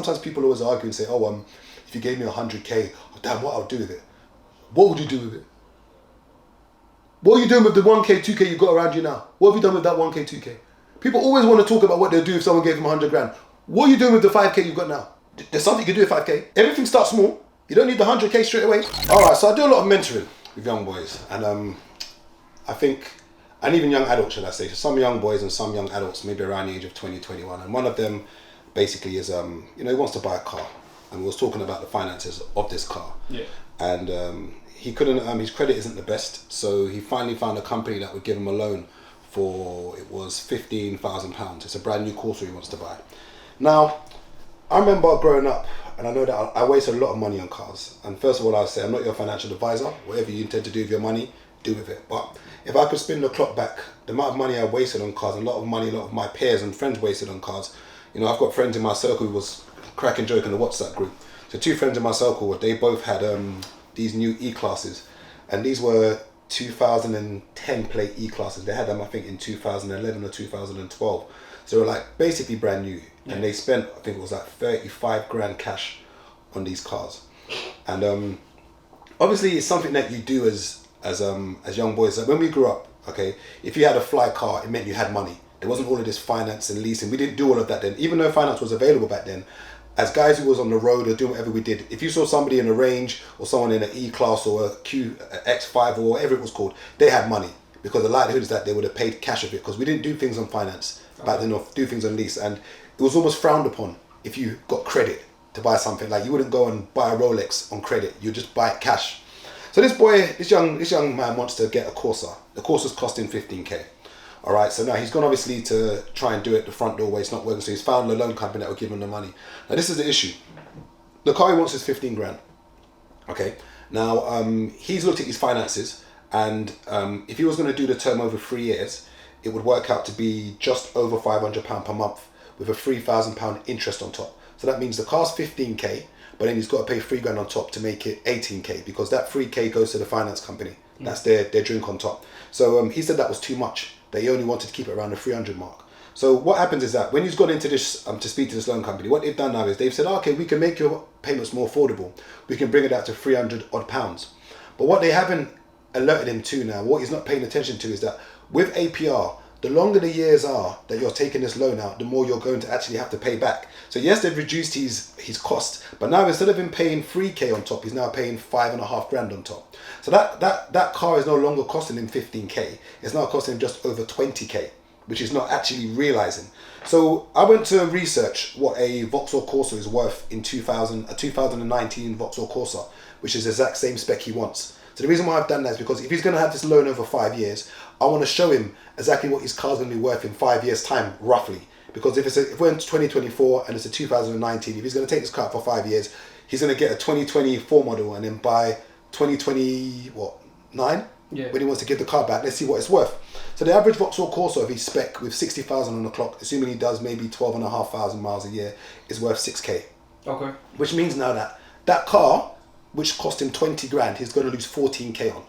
sometimes people always argue and say, oh, if you gave me 100k, oh, damn, what I'll do with it? What would you do with it? What are you doing with the 1k, 2k you got around you now? What have you done with that 1k, 2k? People always want to talk about what they'll do if someone gave them 100 grand. What are you doing with the 5k you've got now? There's something you can do with 5k. Everything starts small. You don't need the 100k straight away. Alright, so I do a lot of mentoring with young boys. And I think, and even young adults, should I say. So some young boys and some young adults, maybe around the age of 20, 21. And one of them basically is, he wants to buy a car. And we was talking about the finances of this car. Yeah. And he couldn't, his credit isn't the best. So he finally found a company that would give him a loan for, it was £15,000. It's a brand new Corsa he wants to buy. Now, I remember growing up, and I know that I wasted a lot of money on cars. And first of all, I'll say, I'm not your financial advisor. Whatever you intend to do with your money, do with it. But if I could spin the clock back, the amount of money I wasted on cars, a lot of money a lot of my peers and friends wasted on cars. I've got friends in my circle who was cracking joke in the WhatsApp group. So 2 friends in my circle, they both had these new E-classes. And these were 2010 plate E-classes. They had them, I think, in 2011 or 2012. So they were like basically brand new. Yeah. And they spent, I think it was like 35 grand cash on these cars. And obviously it's something that you do as young boys. Like when we grew up, okay, if you had a fly car, it meant you had money. There wasn't all of this finance and leasing. We didn't do all of that then. Even though finance was available back then, as guys who was on the road or doing whatever we did, if you saw somebody in a Range or someone in an E-Class or a X5 or whatever it was called, they had money. Because the likelihood is that they would have paid cash of it, because we didn't do things on finance back then, or do things on lease. And it was almost frowned upon if you got credit to buy something. Like you wouldn't go and buy a Rolex on credit, you just buy it cash. So this young man wants to get a Corsa. The Corsa's costing 15k. All right, so now he's gone obviously to try and do it the front door way. It's not working, so he's found a loan company that will give him the money. Now this is the issue. The car he wants is 15 grand. Okay, now he's looked at his finances, and if he was going to do the term over 3 years, it would work out to be just over £500 per month with a £3,000 interest on top. So that means the car's 15k, but then he's got to pay 3 grand on top to make it 18k, because that 3k goes to the finance company. That's their drink on top. So he said that was too much, that he only wanted to keep it around the 300 mark. So what happens is that when he's gone into this to speak to this loan company, what they've done now is they've said, okay, we can make your payments more affordable. We can bring it out to 300 odd pounds. But what they haven't alerted him to now, what he's not paying attention to, is that with APR, the longer the years are that you're taking this loan out, the more you're going to actually have to pay back. So yes, they've reduced his cost, but now instead of him paying 3k on top, he's now paying 5.5 grand on top. So that car is no longer costing him 15k. It's now costing him just over 20k, which he's not actually realizing. So I went to research what a Vauxhall Corsa is worth in a 2019 Vauxhall Corsa, which is the exact same spec he wants. So the reason why I've done that is because if he's going to have this loan over 5 years, I want to show him exactly what his car's going to be worth in 5 years' time, roughly. Because if we're in 2024 and it's a 2019, if he's going to take this car for 5 years, he's going to get a 2024 model and then by 2029, when he wants to give the car back, let's see what it's worth. So the average Vauxhall Corsa of his spec with 60,000 on the clock, assuming he does maybe 12,500 miles a year, is worth 6k. Okay. Which means now that car, which cost him 20 grand, he's going to lose 14k on.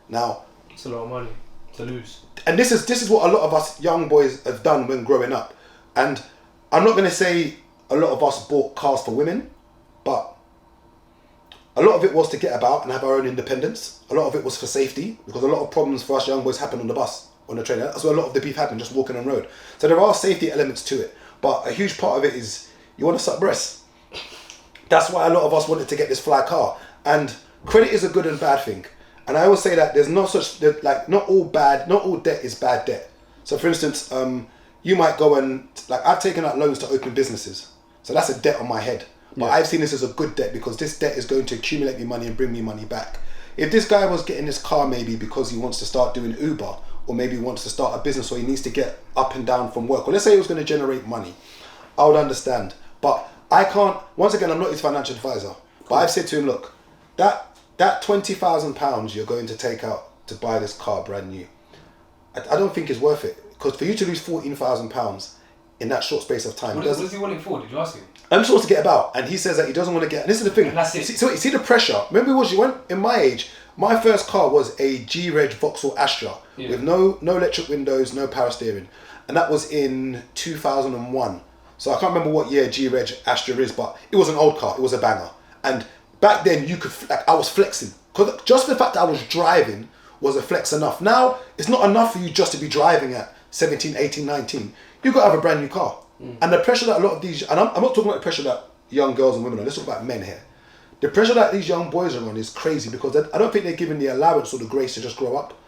Now, it's a lot of money to lose. And this is what a lot of us young boys have done when growing up. And I'm not going to say a lot of us bought cars for women, but a lot of it was to get about and have our own independence. A lot of it was for safety, because a lot of problems for us young boys happen on the bus, on the train. That's where a lot of the beef happened, just walking on the road. So there are safety elements to it, but a huge part of it is you want to suck breasts. That's why a lot of us wanted to get this fly car. And credit is a good and bad thing. And I always say that there's no such, like, not all debt is bad debt. So for instance, you might go and, like, I've taken out loans to open businesses. So that's a debt on my head. But I've seen this as a good debt, because this debt is going to accumulate me money and bring me money back. If this guy was getting this car maybe because he wants to start doing Uber, or maybe he wants to start a business, or he needs to get up and down from work, or let's say it was going to generate money, I would understand. But I can't, once again, I'm not his financial advisor, but I've said to him, look, that £20,000 you're going to take out to buy this car brand new, I don't think is worth it. Because for you to lose £14,000 in that short space of time. What does he want it for? Did you ask him? I'm supposed to get about, and he says that he doesn't want to get, and this is the thing. And that's it. So you see the pressure. Remember, in my age, my first car was a G-Reg Vauxhall Astra with no electric windows, no power steering. And that was in 2001. So I can't remember what year G-Reg Astra is, but it was an old car. It was a banger. And back then you could, like, I was flexing. Because just the fact that I was driving was a flex enough. Now, it's not enough for you just to be driving at 17, 18, 19. You've got to have a brand new car. And the pressure that a lot of these, and I'm not talking about the pressure that young girls and women are, let's talk about men here. The pressure that these young boys are on is crazy because I don't think they're given the allowance or the grace to just grow up.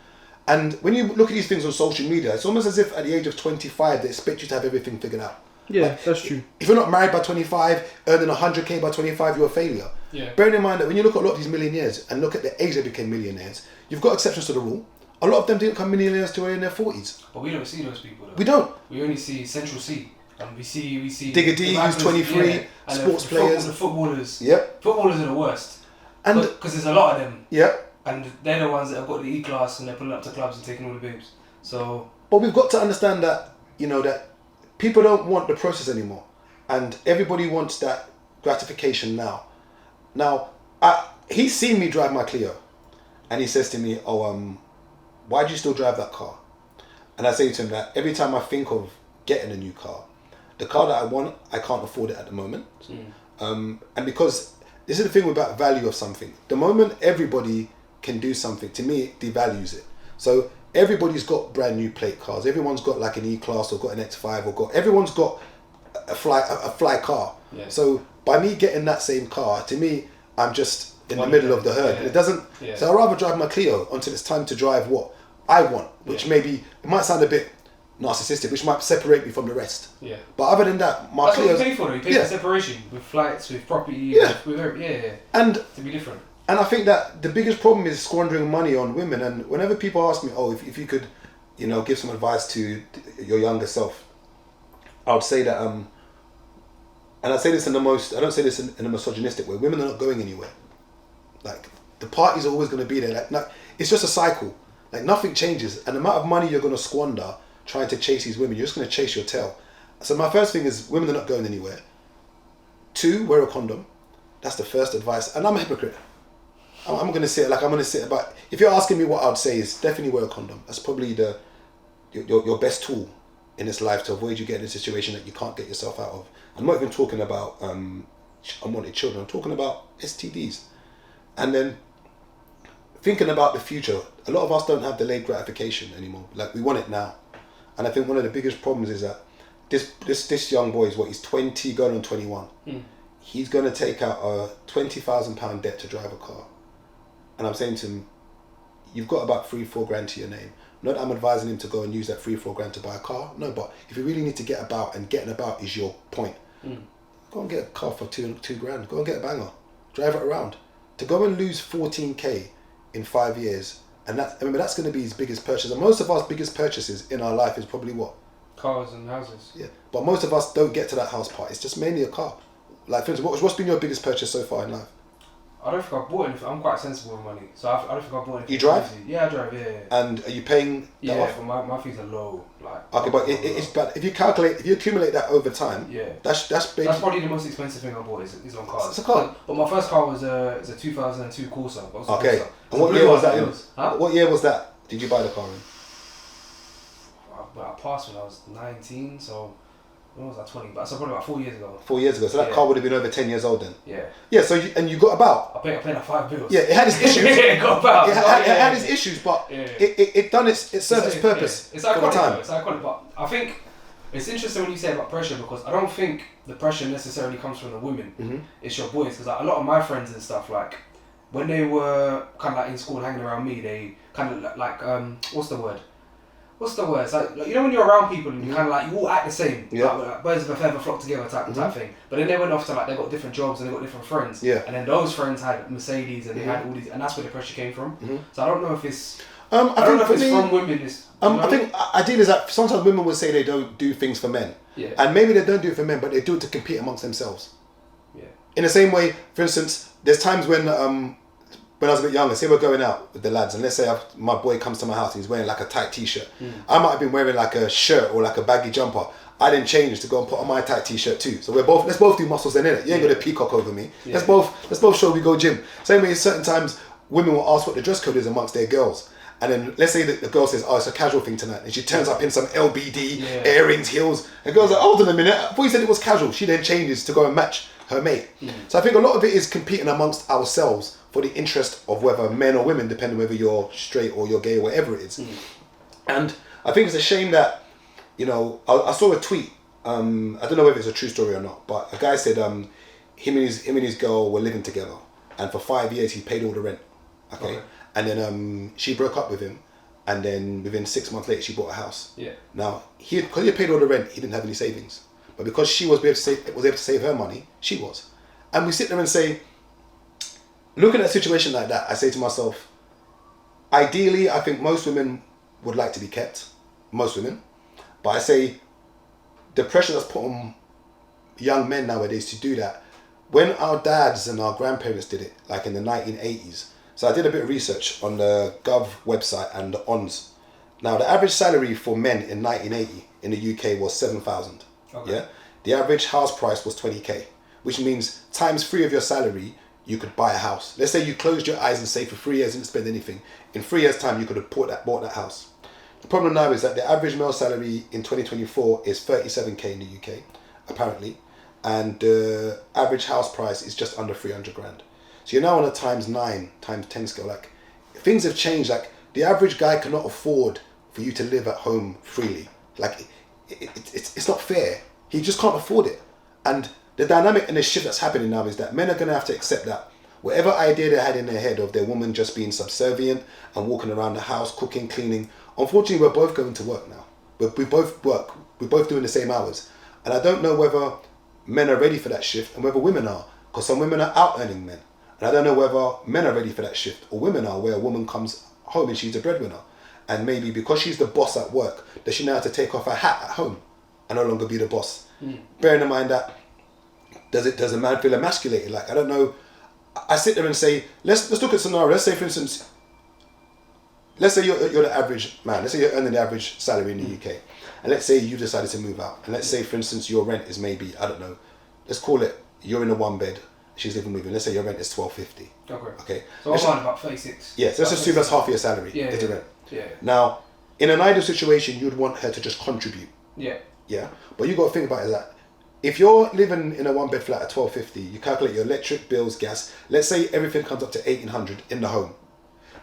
And when you look at these things on social media, it's almost as if at the age of 25, they expect you to have everything figured out. Yeah, like, that's true. If you're not married by 25, earning 100k by 25, you're a failure. Yeah. Bearing in mind that when you look at a lot of these millionaires and look at the age they became millionaires, you've got exceptions to the rule. A lot of them didn't become millionaires till in their 40s. But we don't see those people though. We don't. We only see Central C. And we see Digger D, who's 23, and sports players. The footballers. Yep. Footballers are the worst. And because there's a lot of them. Yep. And they're the ones that have got the E-class and they're pulling up to clubs and taking all the babes. So. But we've got to understand that, you know, that people don't want the process anymore. And everybody wants that gratification now. Now, he's seen me drive my Clio. And he says to me, why do you still drive that car? And I say to him that every time I think of getting a new car, the car that I want, I can't afford it at the moment. And because this is the thing about value of something. The moment everybody can do something, to me, it devalues it. So everybody's got brand new plate cars. Everyone's got like an E-Class or got an X5 or everyone's got a fly car. Yeah. So by me getting that same car, to me, I'm just in the middle of the herd. Yeah. It doesn't. Yeah. So I'd rather drive my Clio until it's time to drive what I want, which maybe it might sound a bit narcissistic, which might separate me from the rest. Yeah. But other than that, my that's Clio's, what you pay for though. You pay for separation with flights, with property, Yeah. with and to be different. And I think that the biggest problem is squandering money on women. And whenever people ask me, if you could, you know, give some advice to your younger self, I would say that, and I say this I don't say this in a misogynistic way. Women are not going anywhere. Like, the party's always going to be there. Like, no, it's just a cycle. Like, nothing changes. And the amount of money you're going to squander trying to chase these women, you're just going to chase your tail. So my first thing is, women are not going anywhere. 2, wear a condom. That's the first advice. And I'm a hypocrite. I'm going to say it like I'm going to say it, but if you're asking me what I would say is definitely wear a condom. That's probably your best tool in this life to avoid you getting in a situation that you can't get yourself out of. I'm not even talking about unwanted children. I'm talking about STDs. And then thinking about the future, a lot of us don't have delayed gratification anymore. Like, we want it now. And I think one of the biggest problems is that this young boy he's 20 going on 21. He's going to take out a £20,000 debt to drive a car. And I'm saying to him, you've got about 3-4 grand to your name. Not that I'm advising him to go and use that 3-4 grand to buy a car. No, but if you really need to get about, and getting about is your point, go and get a car for two grand. Go and get a banger. Drive it around. To go and lose 14k in 5 years, and remember, that's going to be his biggest purchase. And most of our biggest purchases in our life is probably what? Cars and houses. Yeah, but most of us don't get to that house part. It's just mainly a car. Like, for instance, what's been your biggest purchase so far in life? I don't think I've bought anything. I'm quite sensible with money, so I don't think I've bought anything. You drive? Crazy. Yeah, I drive. Yeah. And are you paying that off? Yeah, my fees are low. Like. Okay, but it's bad. If you accumulate that over time, that's probably the most expensive thing I bought is on cars. It's a car. But my first car was a 2002 Corsa. Okay. Corsa. And what year was that in? Huh? What year was that? Did you buy the car in? I passed when I was 19, so when was I 20? So probably about 4 years ago. 4 years ago. So that car would have been over 10 years old then. Yeah. Yeah. So you got about. I paid like 5 bills. Yeah, it had its issues. It got about. It had its issues, but it served its purpose. It's for the iconic. time. It's iconic, but I think it's interesting when you say about pressure, because I don't think the pressure necessarily comes from the women. It's your boys, because a lot of my friends and stuff, like when they were kind of like in school hanging around me, they kind of like what's the word? It's like you know when you're around people and you kind of like you all act the same, like birds of a feather flock together type thing. But then they went off to like they got different jobs and they got different friends. Yeah. And then those friends had Mercedes and they had all these, and that's where the pressure came from. So I don't know if it's. I don't know if it's from women. I think ideal is that sometimes women will say they don't do things for men. Yeah. And maybe they don't do it for men, but they do it to compete amongst themselves. Yeah. In the same way, for instance, there's times when I was a bit younger, say we're going out with the lads, and let's say my boy comes to my house and he's wearing like a tight t-shirt. I might have been wearing like a shirt or like a baggy jumper. I didn't change to go and put on my tight t-shirt too. So let's both do muscles then, innit? You ain't got a peacock over me. Yeah. Let's both show we go gym. Same way, certain times women will ask what the dress code is amongst their girls. And then let's say that the girl says, oh, it's a casual thing tonight. And she turns up in some LBD, earrings, heels. And the girl's like, hold on a minute. I thought you said it was casual. She then changes to go and match her mate. So I think a lot of it is competing amongst ourselves for the interest of whether men or women, depending whether you're straight or you're gay or whatever it is. And I think it's a shame that, you know, I saw a tweet. I don't know whether it's a true story or not, but a guy said him and his girl were living together. And for 5 years, he paid all the rent. Okay. And then she broke up with him, and then within 6 months later, she bought a house. Yeah. Now, because he had paid all the rent, he didn't have any savings. But because she was able to save her money, she was. And we sit there and say, looking at a situation like that, I say to myself, ideally, I think most women would like to be kept. Most women. But I say, the pressure that's put on young men nowadays to do that, when our dads and our grandparents did it, like in the 1980s, so I did a bit of research on the Gov website and the ONS. Now, the average salary for men in 1980 in the UK was 7,000. Okay. Yeah. The average house price was 20k, which means times 3 of your salary, you could buy a house. Let's say you closed your eyes and saved for 3 years and didn't spend anything. In 3 years' time, you could have bought that house. The problem now is that the average male salary in 2024 is 37k in the UK, apparently, and the average house price is just under 300 grand. So you're now on a times 9, times 10 scale. Like, things have changed. Like, the average guy cannot afford for you to live at home freely. Like, it's not fair. He just can't afford it. And the dynamic and the shift that's happening now is that men are going to have to accept that whatever idea they had in their head of their woman just being subservient and walking around the house, cooking, cleaning, unfortunately, we're both going to work now. We both work. We're both doing the same hours. And I don't know whether men are ready for that shift and whether women are, because some women are out earning men. And I don't know whether men are ready for that shift or women are, where a woman comes home and she's the breadwinner. And maybe because she's the boss at work, does she now have to take off her hat at home and no longer be the boss? Bearing in mind that, does a man feel emasculated? Like, I don't know. I sit there and say, let's look at a scenario. Let's say, for instance, let's say you're the average man. Let's say you're earning the average salary in the UK. And let's say you decided to move out. And let's say, for instance, your rent is maybe, I don't know, let's call it, you're in a 1 bed. She's living with you. Let's say your rent is $1,250. Okay. So I'm on about 36. Yeah, so let's just assume that's half your salary. Yeah. The rent. Yeah. Now, in an ideal situation, you'd want her to just contribute. Yeah. Yeah. But you got to think about it that if you're living in a 1 bed flat at $1,250, you calculate your electric bills, gas. Let's say everything comes up to $1,800 in the home.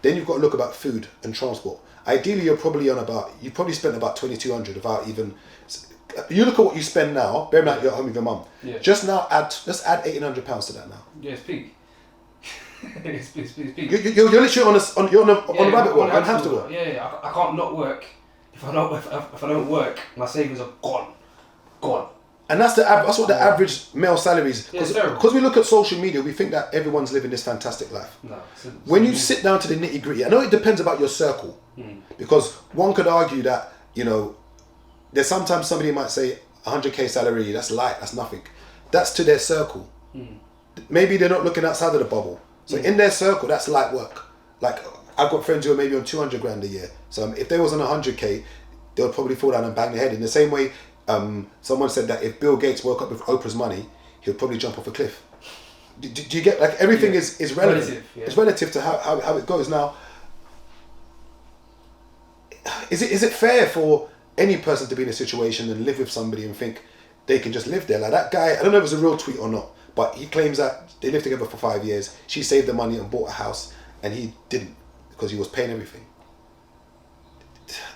Then you've got to look about food and transport. Ideally, you probably spent about $2,200 without even. You look at what you spend now. Bear in mind you're at home with your mum. Yeah. Just now, let's add £1,800 to that now. Yeah, it's peak. it's peak. You're literally on a rabbit hole, on hamster wheel. Yeah. I can't not work. If I don't work, my savings are gone. And that's what the average male salary is. Yeah, because we look at social media, we think that everyone's living this fantastic life. No. When you sit down to the nitty gritty, I know it depends about your circle. Because one could argue that, you know, there's sometimes somebody might say 100k salary, that's light, that's nothing. That's to their circle. Maybe they're not looking outside of the bubble. So in their circle, that's light work. Like, I've got friends who are maybe on 200 grand a year. So if they was on 100k, they would probably fall down and bang their head. In the same way, someone said that if Bill Gates woke up with Oprah's money, he would probably jump off a cliff. Do you get, like, everything is relative. It's relative to how it goes. Now, is it fair for any person to be in a situation and live with somebody and think they can just live there? Like that guy, I don't know if it was a real tweet or not, but he claims that they lived together for 5 years. She saved the money and bought a house, and he didn't because he was paying everything.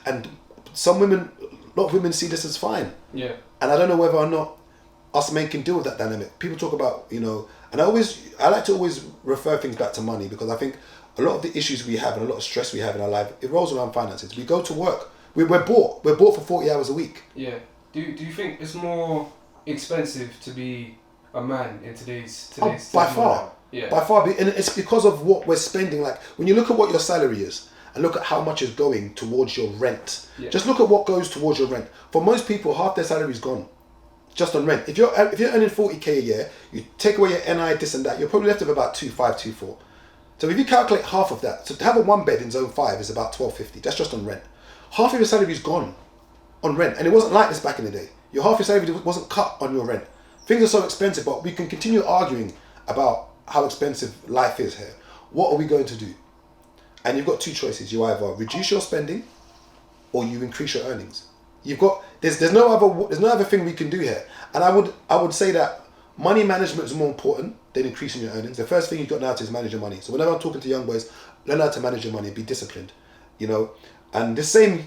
And some women, a lot of women see this as fine. Yeah. And I don't know whether or not us men can deal with that dynamic. People talk about, you know, and I like to always refer things back to money, because I think a lot of the issues we have and a lot of stress we have in our life, it rolls around finances. We go to work. We're bought for 40 hours a week. Yeah. Do you think it's more expensive to be a man in today's by far. Yeah. By far. And it's because of what we're spending. Like, when you look at what your salary is and look at how much is going towards your rent. Yeah. Just look at what goes towards your rent. For most people, half their salary is gone just on rent. If you're earning 40k a year, you take away your NI, this and that, you're probably left with about 2.5, 2.4. So if you calculate half of that, so to have a 1 bed in zone 5 is about 12.50. That's just on rent. Half of your salary is gone on rent. And it wasn't like this back in the day. Half your salary wasn't cut on your rent. Things are so expensive, but we can continue arguing about how expensive life is here. What are we going to do? and you've got two choices. You either reduce your spending, or you increase your earnings. You've got there's no other thing we can do here. And I would say that money management is more important than increasing your earnings. The first thing you've got now to is manage your money. So whenever I'm talking to young boys, learn how to manage your money, be disciplined, you know. And this same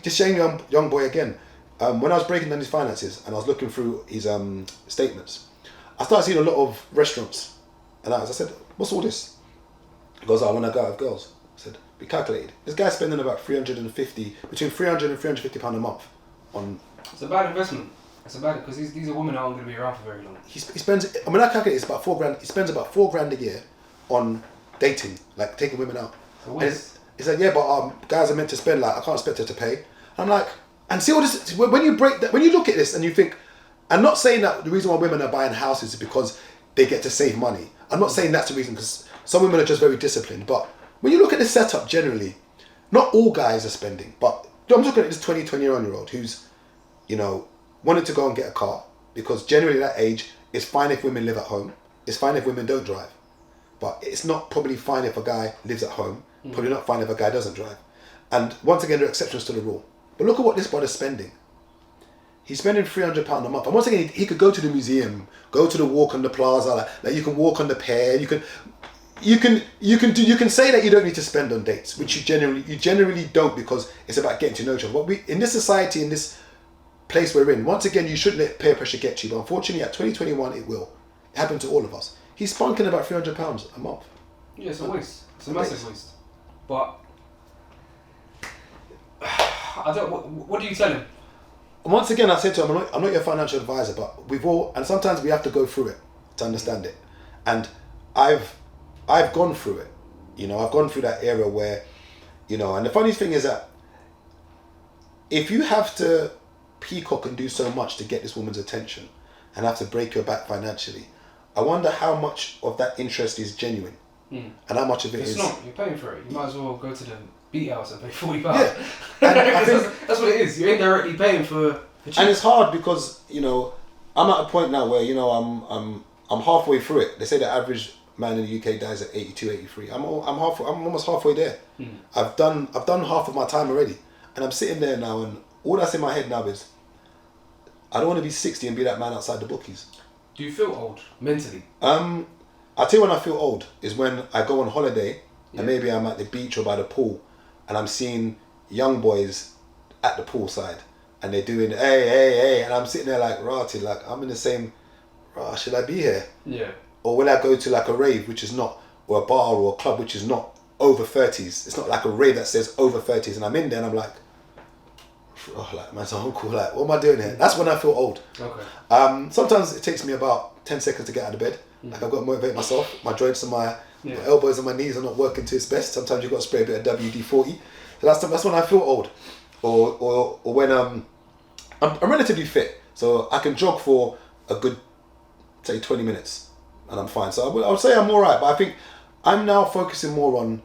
young boy again, when I was breaking down his finances and I was looking through his statements, I started seeing a lot of restaurants. And I said, what's all this? He goes, I want to go out with girls. I said, we calculated. This guy's spending about between 300 and 350 pound a month on. It's a bad investment. It's a bad, because these are women that aren't going to be around for very long. He spends, I mean, I calculate it's about $4,000. He spends about $4,000 a year on dating, like taking women out. It's like, yeah, but guys are meant to spend, like, I can't expect her to pay. I'm like, and see all this, when you break that, when you look at this and you think, I'm not saying that the reason why women are buying houses is because they get to save money. I'm not saying that's the reason, because some women are just very disciplined. But when you look at the setup generally, not all guys are spending, but I'm looking at this 21-year-old who's, you know, wanted to go and get a car, because generally at that age, it's fine if women live at home. It's fine if women don't drive. But it's not probably fine if a guy lives at home. Probably not fine if a guy doesn't drive. And once again, there are exceptions to the rule. But look at what this brother's spending. He's spending £300 a month. And once again, he could go to the museum, go to the walk on the plaza, like you can walk on the pier, you can say that you don't need to spend on dates, which you generally don't, because it's about getting to know each other. But in this society, in this place we're in, once again, you shouldn't let peer pressure get you. But unfortunately, at 2021, it will. It happened to all of us. He's spunking about £300 a month. Yeah, it's a waste. It's a massive waste. But I don't. What do you tell him? Once again, I said to him, I'm not your financial advisor, but we've all, and sometimes we have to go through it to understand it. And I've gone through it. You know, I've gone through that era where, you know, and the funny thing is that if you have to peacock and do so much to get this woman's attention and have to break your back financially, I wonder how much of that interest is genuine and how much of it is. It's not. You're paying for it. You might as well go to the beat house and pay £40. Yeah, and I think that's what it is. You're indirectly paying for cheap. And it's hard because, you know, I'm at a point now where, you know, I'm halfway through it. They say the average man in the UK dies at 82, 83. I'm almost halfway there. I've done half of my time already, and I'm sitting there now, and all that's in my head now is, I don't want to be 60 and be that man outside the bookies. Do you feel old mentally? I'll tell you when I feel old is when I go on holiday and maybe I'm at the beach or by the pool and I'm seeing young boys at the poolside and they're doing hey, and I'm sitting there like rotted, like I'm in the same, should I be here? Yeah. Or will I go to like a rave which is not, or a bar or a club which is not over 30s? It's not like a rave that says over 30s, and I'm in there and I'm like, like man's uncle, like what am I doing here? That's when I feel old. Okay. Sometimes it takes me about 10 seconds to get out of bed. Like I've got to motivate myself. My joints and my elbows and my knees are not working to its best. Sometimes you've got to spray a bit of WD-40. So that's when I feel old. Or when I'm relatively fit, so I can jog for a good, say, 20 minutes and I'm fine. So I would say I'm all right, but I think I'm now focusing more on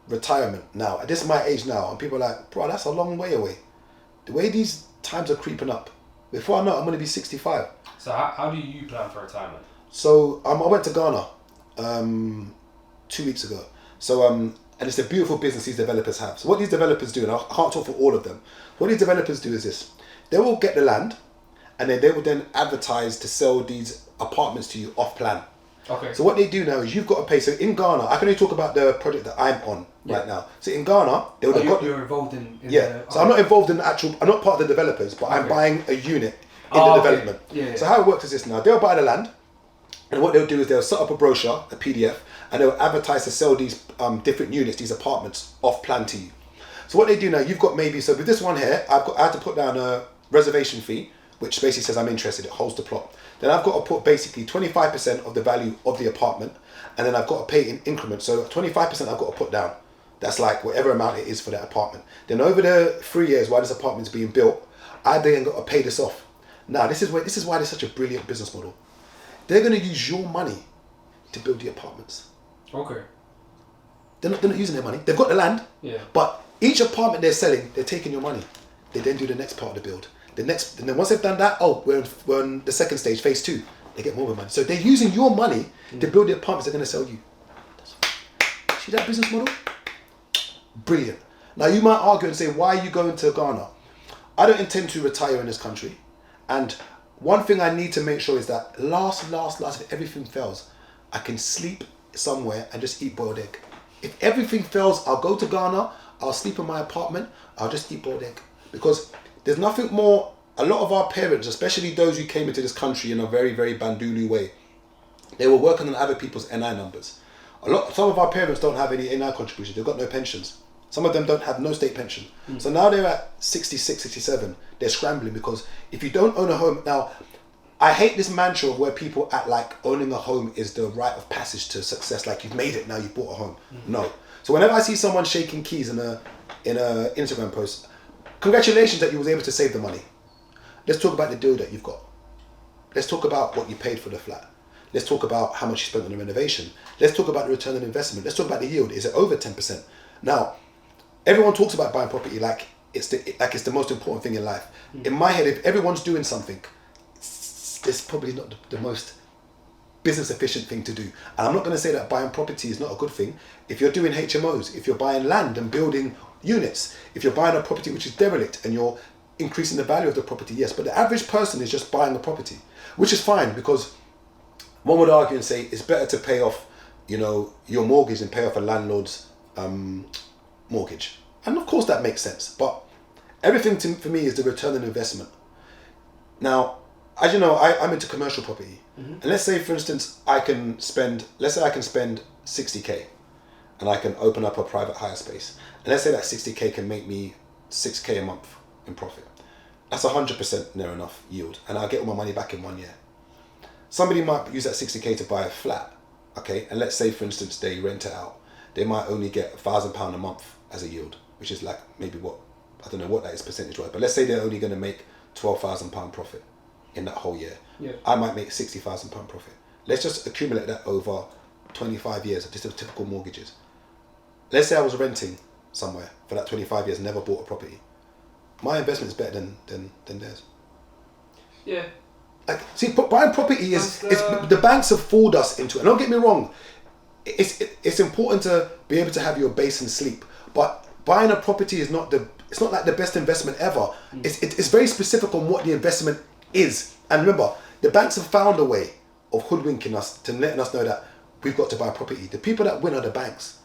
retirement now. At this is my age now, and people are like, bro, that's a long way away. The way these times are creeping up, before I know it, I'm going to be 65. So how do you plan for retirement? So I went to Ghana 2 weeks ago. So and it's a beautiful business these developers have. So what these developers do, and I can't talk for all of them, what these developers do is this. They will get the land and then they will then advertise to sell these apartments to you off plan. Okay. So what they do now is you've got to pay. So in Ghana, I can only talk about the project that I'm on right now. So in Ghana, they would have got. You're involved in So I'm not involved in the actual. I'm not part of the developers, but I'm buying a unit in the development. Yeah. So how it works is this now. They'll buy the land, and what they'll do is they'll set up a brochure, a PDF, and they'll advertise to sell these different units, these apartments off plan to you. So what they do now, you've got maybe, so with this one here, I had to put down a reservation fee, which basically says I'm interested, it holds the plot. Then I've got to put basically 25% of the value of the apartment, and then I've got to pay in increments. So 25% I've got to put down. That's like whatever amount it is for that apartment. Then over the 3 years while this apartment's being built, I then got to pay this off. Now this is why there's such a brilliant business model. They're going to use your money to build the apartments. Okay. They're not using their money. They've got the land. Yeah. But each apartment they're selling, they're taking your money. They then do the next part of the build. And then once they've done that, we're on the second stage, phase 2. They get more of the money. So they're using your money to build the apartments they're going to sell you. See that business model? Brilliant. Now you might argue and say, why are you going to Ghana? I don't intend to retire in this country. And one thing I need to make sure is that last, if everything fails, I can sleep somewhere and just eat boiled egg. If everything fails, I'll go to Ghana, I'll sleep in my apartment, I'll just eat boiled egg. Because there's nothing more, a lot of our parents, especially those who came into this country in a very, very bandulu way, they were working on other people's NI numbers. Some of our parents don't have any NI contributions, they've got no pensions. Some of them don't have no state pension. So now they're at 66, 67, they're scrambling because if you don't own a home, now, I hate this mantra of where people act like owning a home is the rite of passage to success, like you've made it, now you've bought a home. No. So whenever I see someone shaking keys in a Instagram post, congratulations that you was able to save the money. Let's talk about the deal that you've got. Let's talk about what you paid for the flat. Let's talk about how much you spent on the renovation. Let's talk about the return on investment. Let's talk about the yield. Is it over 10%? Now, everyone talks about buying property like it's the most important thing in life. In my head, if everyone's doing something, it's probably not the most business efficient thing to do. And I'm not going to say that buying property is not a good thing. If you're doing HMOs, if you're buying land and building units, if you're buying a property which is derelict and you're increasing the value of the property, yes. But the average person is just buying a property, which is fine because one would argue and say it's better to pay off, your mortgage than pay off a landlord's mortgage. And of course that makes sense. But everything for me is the return on investment. Now, as you know, I'm into commercial property. And let's say, for instance, I can spend 60k and I can open up a private hire space. And let's say that 60k can make me 6k a month in profit. That's 100% near enough yield. And I'll get all my money back in 1 year. Somebody might use that 60k to buy a flat, okay? And let's say, for instance, they rent it out. They might only get £1,000 a month as a yield, which is like maybe I don't know what that is percentage-wise, but let's say they're only going to make £12,000 profit in that whole year. Yeah. I might make £60,000 profit. Let's just accumulate that over 25 years of just the typical mortgages. Let's say I was renting somewhere for that 25 years, never bought a property. My investment is better than theirs. Yeah. Like, see, buying property is the banks have fooled us into it. And don't get me wrong, it's important to be able to have your base and sleep, but buying a property is not like the best investment ever. It's very specific on what the investment is. And remember, the banks have found a way of hoodwinking us to letting us know that we've got to buy property. The people that win are the banks.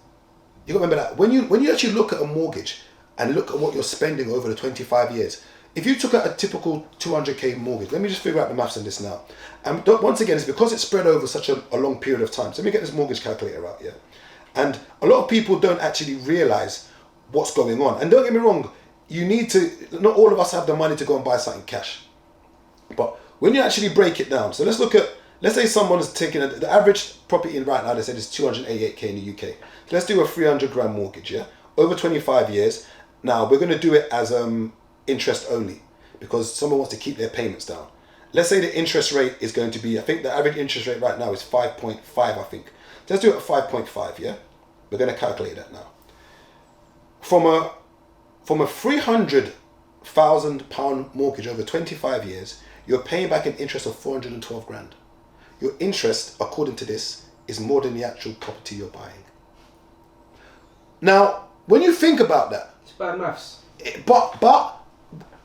You got to remember that when you actually look at a mortgage and look at what you're spending over the 25 years. If you took out a typical 200k mortgage, let me just figure out the maths on this now. And once again, it's because it's spread over such a long period of time. So let me get this mortgage calculator out, yeah? And a lot of people don't actually realise what's going on. And don't get me wrong, not all of us have the money to go and buy something cash. But when you actually break it down, so let's say someone is taking the average property right now, they said is 288k in the UK. So let's do a 300 grand mortgage, yeah? Over 25 years. Now, we're going to do it as interest only because someone wants to keep their payments down. Let's say the interest rate is going to be, I think the average interest rate right now is 5.5, I think. Let's do it at 5.5, yeah? We're going to calculate that now. From a £300,000 mortgage over 25 years, you're paying back an interest of 412 grand. Your interest, according to this, is more than the actual property you're buying. Now, when you think about that, it's bad maths. But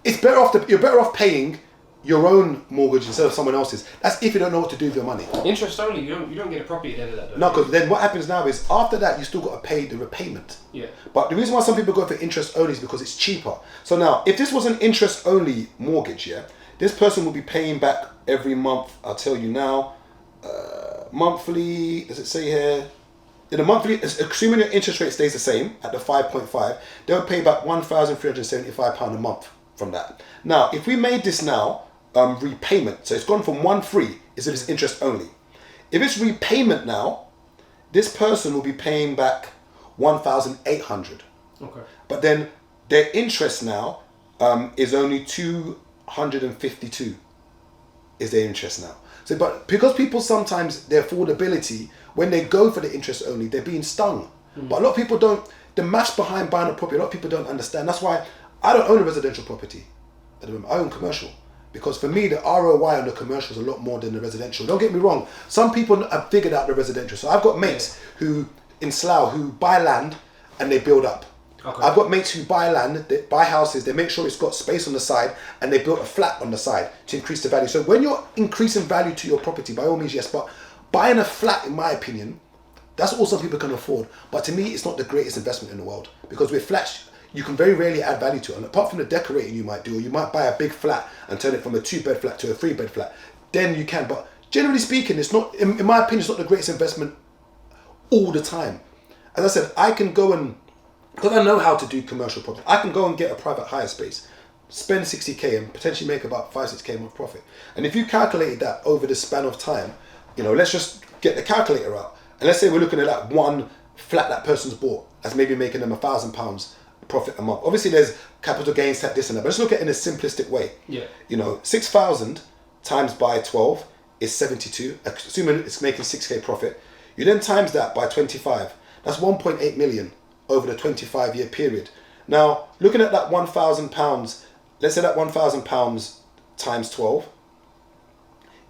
it's better off. You're better off paying your own mortgage instead of someone else's. That's if you don't know what to do with your money. Interest only. You don't get a property at the end of that. No, because then what happens now is after that you still got to pay the repayment. Yeah. But the reason why some people go for interest only is because it's cheaper. So now, if this was an interest only mortgage, yeah, this person will be paying back every month. I'll tell you now, monthly. Does it say here? In a monthly, assuming your interest rate stays the same at the 5.5, they'll pay back £1,375 a month from that. Now, if we made this now repayment, so it's gone from 1.3, is if it's interest only. If it's repayment now, this person will be paying back 1,800. Okay. But then their interest now is only 252. Is their interest now? So, but because people sometimes their affordability, when they go for the interest only, they're being stung. But a lot of people don't. The maths behind buying a property, a lot of people don't understand. That's why I don't own a residential property. I own commercial. Because for me, the ROI on the commercial is a lot more than the residential. Don't get me wrong. Some people have figured out the residential. So I've got mates who in Slough who buy land and they build up. Okay. I've got mates who buy land, they buy houses, they make sure it's got space on the side, and they built a flat on the side to increase the value. So when you're increasing value to your property, by all means, yes, but buying a flat, in my opinion, that's all some people can afford. But to me, it's not the greatest investment in the world, because with flats, you can very rarely add value to it. And apart from the decorating you might do, or you might buy a big flat and turn it from a 2-bed flat to a 3-bed flat, then you can. But generally speaking, it's not, in my opinion, it's not the greatest investment all the time. As I said, I can go and, because I know how to do commercial property, I can go and get a private hire space, spend 60k and potentially make about 5-6k a month profit. And if you calculate that over the span of time, let's just get the calculator out. And let's say we're looking at that one flat that person's bought as maybe making them £1,000 profit a month. Obviously there's capital gains, tax, this and that, but let's look at it in a simplistic way. Yeah. 6,000 times by 12 is 72, assuming it's making 6k profit. You then times that by 25, that's 1.8 million over the 25-year period. Now, looking at that £1,000, let's say that £1,000 times 12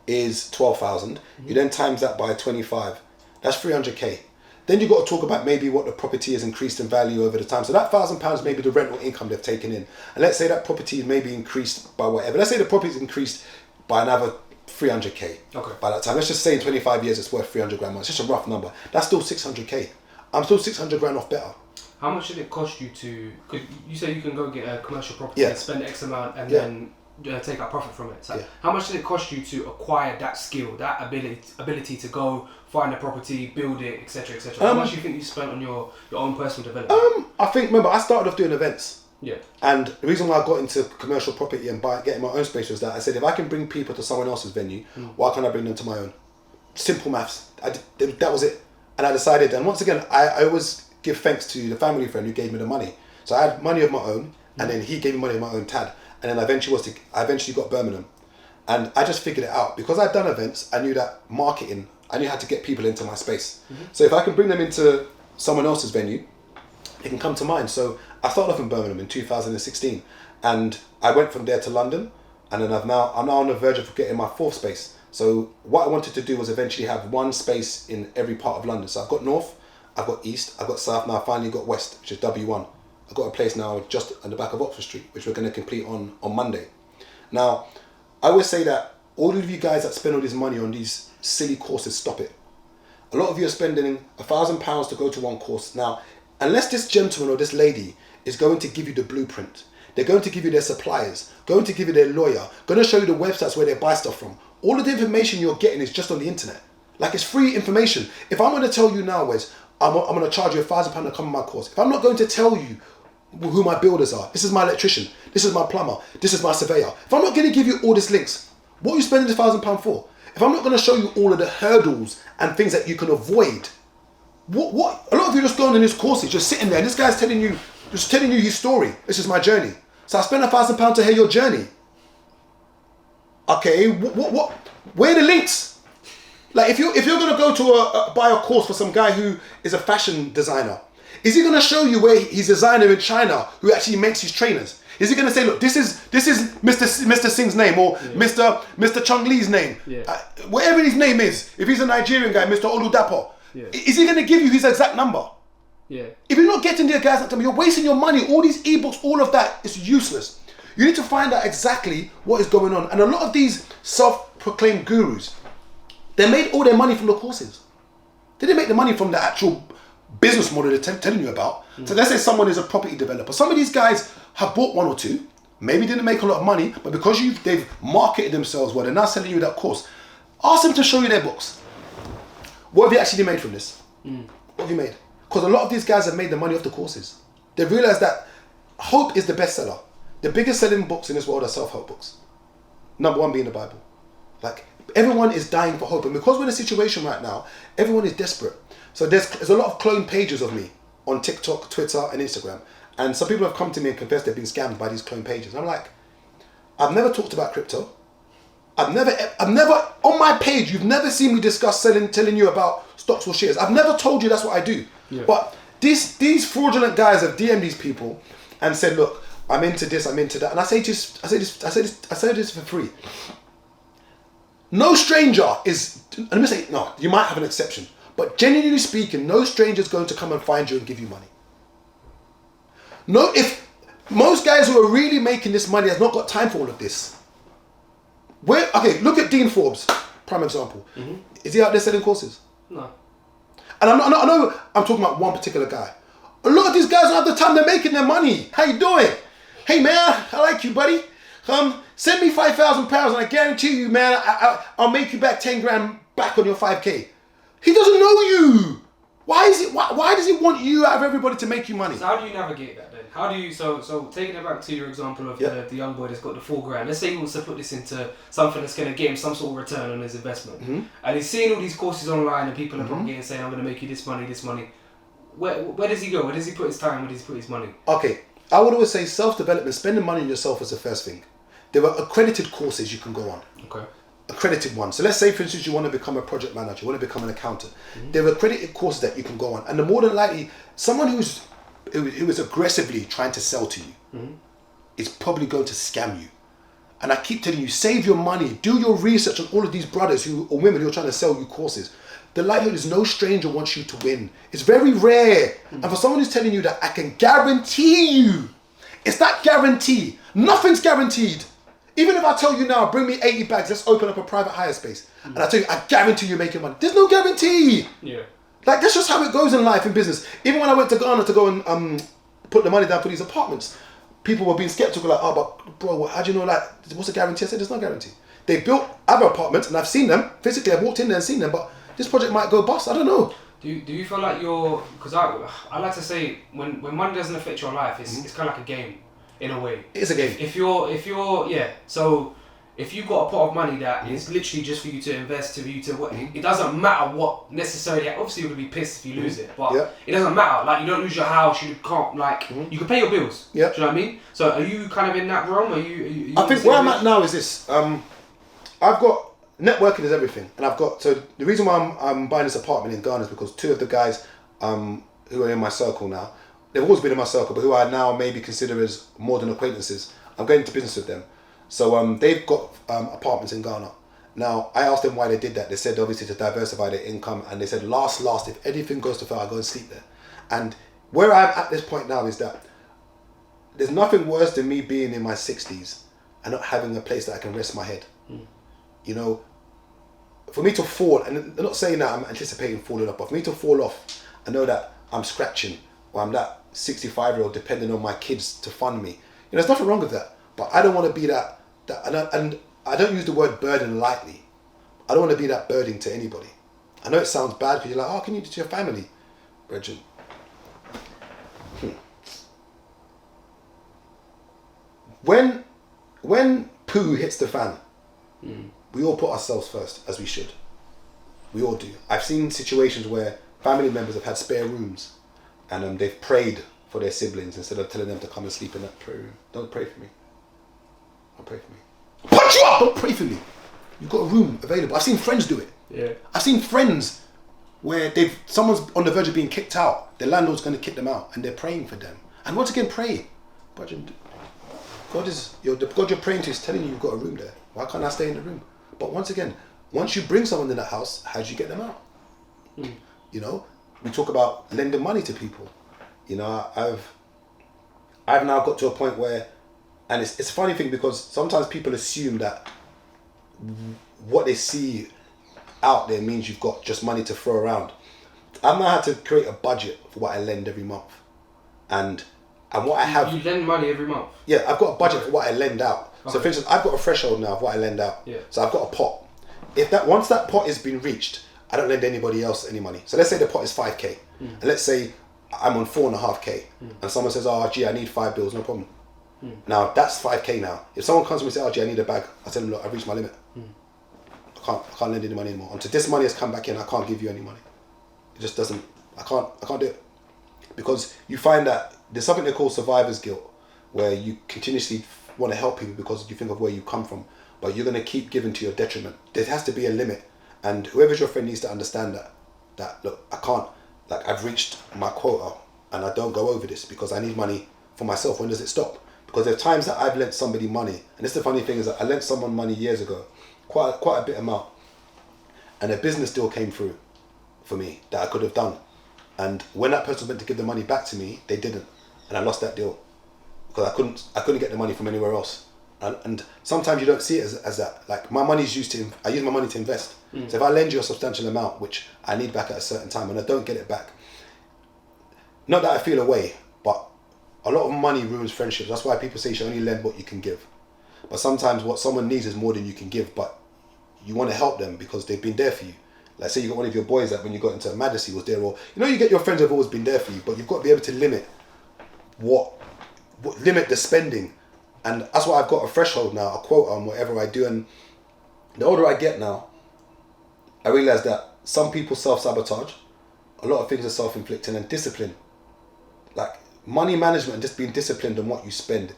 is 12,000. Mm-hmm. You then times that by 25. That's 300k. Then you've got to talk about maybe what the property has increased in value over the time. So that £1,000 may be the rental income they've taken in. And let's say that property may be increased by whatever. Let's say the property is increased by another 300k. Okay. By that time, let's just say in 25 years it's worth 300 grand. It's just a rough number. That's still 600k. I'm still 600 grand off better. How much did it cost you to? Cause you say you can go get a commercial property and spend X amount and then take out profit from it. So how much did it cost you to acquire that skill, that ability to go find a property, build it, etc., etc.? How much do you think you spent on your own personal development? I think, remember, I started off doing events. Yeah. And the reason why I got into commercial property and getting my own space was that I said, if I can bring people to someone else's venue, why can't I bring them to my own? Simple maths. That was it. And I decided, and once again, I always give thanks to the family friend who gave me the money. So I had money of my own, and then he gave me money of my own, Tad. And then I eventually got Birmingham. And I just figured it out. Because I'd done events, I knew that marketing, I knew how to get people into my space. Mm-hmm. So if I can bring them into someone else's venue, they can come to mine. So I started off in Birmingham in 2016. And I went from there to London. And then I'm now on the verge of getting my 4th space. So what I wanted to do was eventually have one space in every part of London. So I've got North, I've got East, I've got South, now I finally got West, which is W1. I've got a place now just on the back of Oxford Street, which we're going to complete on Monday. Now, I always say that all of you guys that spend all this money on these silly courses, stop it. A lot of you are spending £1,000 to go to one course. Now, unless this gentleman or this lady is going to give you the blueprint, they're going to give you their suppliers, going to give you their lawyer, going to show you the websites where they buy stuff from. All of the information you're getting is just on the internet. Like, it's free information. If I'm going to tell you now, Wes, I'm going to charge you £1,000 to come on my course. If I'm not going to tell you who my builders are, this is my electrician, this is my plumber, this is my surveyor. If I'm not going to give you all these links, what are you spending this £1,000 for? If I'm not going to show you all of the hurdles and things that you can avoid, what? A lot of you just going in these courses, just sitting there, and this guy's telling you his story. This is my journey. So I spent £1,000 to hear your journey. Okay, what? Where are the links? Like, if you're going to go to buy a course for some guy who is a fashion designer, is he going to show you where he's a designer in China who actually makes his trainers? Is he going to say, look, this is Mr. Singh's name, or Mr. Chung Lee's name, whatever his name is? If he's a Nigerian guy, Mr. Oludapo, is he going to give you his exact number? Yeah. If you're not getting there, guys, you're wasting your money. All these ebooks, all of that is useless. You need to find out exactly what is going on. And a lot of these self-proclaimed gurus, they made all their money from the courses. They didn't make the money from the actual business model they're telling you about. So let's say someone is a property developer. Some of these guys have bought one or two, maybe didn't make a lot of money, but because they've marketed themselves well, they're now selling you that course. Ask them to show you their books. What have you actually made from this? What have you made? Because a lot of these guys have made the money off the courses. They've realized that hope is the best seller. The biggest selling books in this world are self-help books. Number 1 being the Bible. Like, everyone is dying for hope. And because we're in a situation right now, everyone is desperate. So there's a lot of cloned pages of me on TikTok, Twitter, and Instagram. And some people have come to me and confessed they've been scammed by these cloned pages. I'm like, I've never talked about crypto. I've never, on my page, you've never seen me discuss telling you about stocks or shares. I've never told you that's what I do. Yeah. But these fraudulent guys have DM'd these people and said, look, I'm into this, I'm into that. And I say this for free. No stranger is, let me say, no, you might have an exception. But genuinely speaking, no stranger is going to come and find you and give you money. No, if most guys who are really making this money has not got time for all of this. Okay, look at Dean Forbes, prime example. Is he out there selling courses? No. And I know I'm talking about one particular guy. A lot of these guys don't have the time. They're making their money. How you doing? Hey man, I like you, buddy. Send me £5,000 and I guarantee you, man, I'll make you back 10 grand back on your 5K. He doesn't know you. Why does he want you out of everybody to make you money? So how do you navigate that then? How do you so taking it back to your example of the young boy that's got the 4 grand. Let's say he wants to put this into something that's going to get him some sort of return on his investment, and he's seeing all these courses online and people are propagating saying, "I'm going to make you this money." Where does he go? Where does he put his time? Where does he put his money? Okay, I would always say self-development, spending money on yourself is the first thing. There are accredited courses you can go on. Okay. Accredited ones. So let's say, for instance, you want to become a project manager, you want to become an accountant. There are accredited courses that you can go on, and the more than likely, someone who is aggressively trying to sell to you is probably going to scam you. And I keep telling you, save your money, do your research on all of these brothers or women who are trying to sell you courses. The likelihood is no stranger wants you to win. It's very rare. And for someone who's telling you that, I can guarantee you, it's that guarantee. Nothing's guaranteed. Even if I tell you now, bring me 80 bags, let's open up a private hire space. And I tell you, I guarantee you're making money. There's no guarantee. Yeah. Like, that's just how it goes in life, in business. Even when I went to Ghana to go and put the money down for these apartments, people were being skeptical, like, oh, but bro, how do you know, like, what's the guarantee? I said, there's no guarantee. They built other apartments, and I've seen them. Physically, I've walked in there and seen them, but this project might go bust. I don't know. Do you feel like because I like to say, when money doesn't affect your life, it's kind of like a game. In a way, It is a game. If you've got a pot of money that is literally just for you to invest, it doesn't matter what necessarily. Obviously, you're gonna be pissed if you lose it, but it doesn't matter. Like, you don't lose your house, you can't you can pay your bills. Yeah. Do you know what I mean? So are you kind of in that realm? Are you I think where I'm at now is this. I've got networking is everything, and so the reason why I'm buying this apartment in Ghana is because 2 of the guys who are in my circle now. They've always been in my circle, but who I now maybe consider as more than acquaintances. I'm going into business with them. So they've got apartments in Ghana. Now, I asked them why they did that. They said obviously to diversify their income, and they said last, if anything goes to fail, I'll go and sleep there. And where I'm at this point now is that there's nothing worse than me being in my 60s and not having a place that I can rest my head. You know, for me to fall, and I'm not saying that I'm anticipating falling off, but for me to fall off, I know that I'm scratching, or I'm that 65-year-old depending on my kids to fund me. There's nothing wrong with that, but I don't want to be that and I don't use the word burden lightly. I don't want to be that burden to anybody. I know it sounds bad because you're like, oh, can you do to your family, Bridget? When poo hits the fan, we all put ourselves first, as we should. We all do. I've seen situations where family members have had spare rooms, and they've prayed for their siblings instead of telling them to come and sleep in that prayer room. Don't pray for me. Don't pray for me. Punch you up! Don't pray for me. You've got a room available. I've seen friends do it. Yeah. I've seen friends where someone's on the verge of being kicked out. Their landlord's going to kick them out, and they're praying for them. And once again, pray. God the God you're praying to is telling you you've got a room there. Why can't I stay in the room? But once again, once you bring someone in that house, how do you get them out? You know, we talk about lending money to people. You know, I've now got to a point where, and it's a funny thing because sometimes people assume that what they see out there means you've got just money to throw around. I've now had to create a budget for what I lend every month, and what I have. You lend money every month. Yeah, I've got a budget for what I lend out. Okay. So, for instance, I've got a threshold now of what I lend out. Yeah. So I've got a pot. Once that pot has been reached, I don't lend anybody else any money. So let's say the pot is 5k, and let's say I'm on 4.5k, and someone says, "Oh, gee, I need 5 bills, no problem." Now that's 5k. Now, if someone comes to me and says, "Oh, gee, I need a bag," I tell them, "Look, I've reached my limit. I can't lend any money anymore. Until this money has come back in, I can't give you any money. It just doesn't. I can't do it, because you find that there's something they call survivor's guilt, where you continuously want to help people because you think of where you come from, but you're going to keep giving to your detriment. There has to be a limit, and whoever's your friend needs to understand that look, I can't, like, I've reached my quota and I don't go over this because I need money for myself. When does it stop? Because there are times that I've lent somebody money, and this is the funny thing, is that I lent someone money years ago, quite a bit amount, and a business deal came through for me that I could have done, and when that person went to give the money back to me, they didn't. and I lost that deal because I couldn't get the money from anywhere else. And sometimes you don't see it as that. Like my money is I use my money to invest. So if I lend you a substantial amount, which I need back at a certain time, and I don't get it back, not that I feel away, but a lot of money ruins friendships. That's why people say you should only lend what you can give. But sometimes what someone needs is more than you can give, but you want to help them because they've been there for you. Like say you got one of your boys that when you got into Majesty was there, or you get your friends who have always been there for you, but you've got to be able to limit limit the spending. And that's why I've got a threshold now, a quota on whatever I do. And the older I get now, I realise that some people self-sabotage. A lot of things are self-inflicting, and discipline. Like money management and just being disciplined on what you spend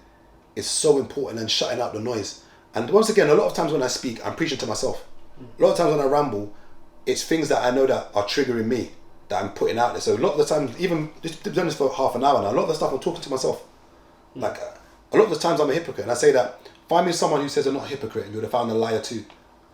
is so important, and shutting out the noise. And once again, a lot of times when I speak, I'm preaching to myself. A lot of times when I ramble, it's things that I know that are triggering me, that I'm putting out there. So a lot of the times, even just done this for half an hour now, a lot of the stuff I'm talking to myself. Like a lot of the times I'm a hypocrite, and I say that find me someone who says they're not a hypocrite, and you'd have found a liar too.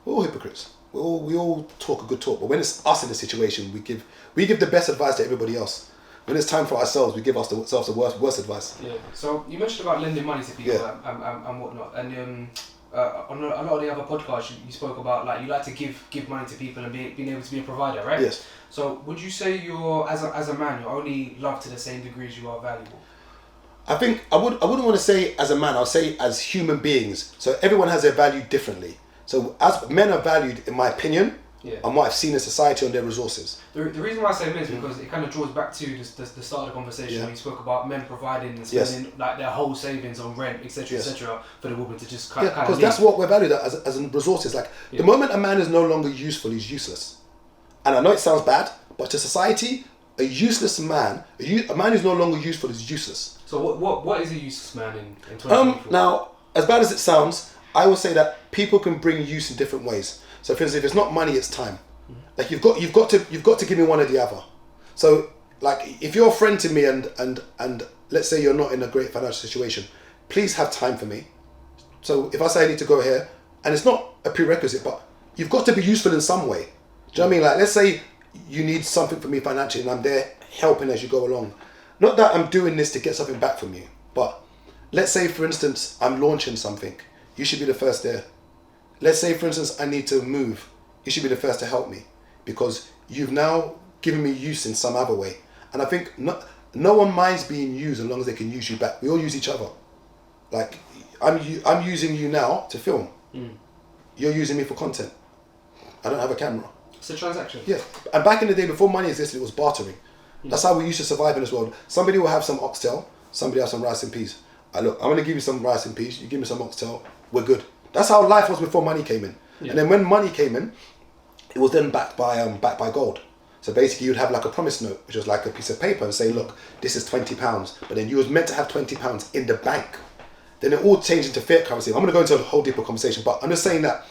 We're all hypocrites. We all talk a good talk, but when it's us in the situation, we give the best advice to everybody else. When it's time for ourselves, we give ourselves the worst advice. Yeah. So you mentioned about lending money to people and whatnot, and on a lot of the other podcasts, you spoke about like you like to give money to people and being able to be a provider, right? Yes. So would you say you're as a man, you're only loved to the same degree as you are valuable? I think I wouldn't want to say as a man. I'll say as human beings. So everyone has their value differently. So as men are valued, in my opinion, and what I've seen in society on their resources. The reason why I say men is because it kind of draws back to the start of the conversation when you spoke about men providing and spending like their whole savings on rent, etc., etc., for the woman to just kind of because that's what we're valued at as resources. Like the moment a man is no longer useful, he's useless. And I know it sounds bad, but to society, a useless man, a man who's no longer useful is useless. So what is a useless man in 2024? Now, as bad as it sounds, I will say that people can bring use in different ways. So for instance, if it's not money, it's time. Like you've got to give me one or the other. So like if you're a friend to me and let's say you're not in a great financial situation, please have time for me. So if I say I need to go here, and it's not a prerequisite, but you've got to be useful in some way. Do you know what I mean? Like let's say you need something from me financially and I'm there helping as you go along. Not that I'm doing this to get something back from you, but let's say for instance I'm launching something. You should be the first there. Let's say for instance I need to move. You should be the first to help me because you've now given me use in some other way. And I think no one minds being used as long as they can use you back. We all use each other. Like I'm using you now to film. You're using me for content. I don't have a camera. It's a transaction. Yeah. And back in the day before money existed, it was bartering. That's how we used to survive in this world. Somebody will have some oxtail, somebody has some rice and peas. Look, I'm going to give you some rice and peas, you give me some oxtail, we're good. That's how life was before money came in. Yeah. And then when money came in, it was then backed by gold. So basically you'd have like a promise note, which was like a piece of paper and say, look, this is £20. But then you was meant to have £20 in the bank. Then it all changed into fiat currency. I'm going to go into a whole deeper conversation, but I'm just saying that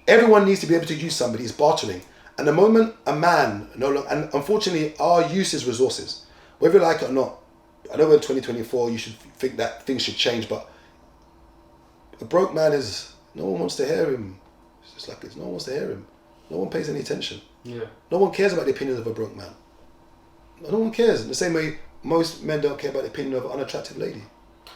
everyone needs to be able to use somebody. It's bartering. And the moment a man no longer, and unfortunately our use is resources, whether you like it or not. I know in 2024 you should think that things should change, but a broke man is, no one wants to hear him. It's just like no one wants to hear him. No one pays any attention. Yeah. No one cares about the opinions of a broke man. No one cares. In the same way most men don't care about the opinion of an unattractive lady.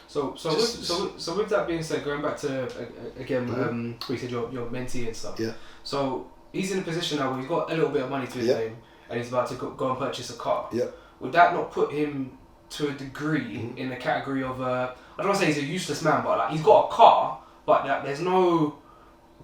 So with that being said, going back to again, we said your mentee and stuff. Yeah. So he's in a position now where he's got a little bit of money to his name, and he's about to go and purchase a car. Yeah. Would that not put him to a degree in the category of I don't want to say he's a useless man, but like he's got a car, but there's no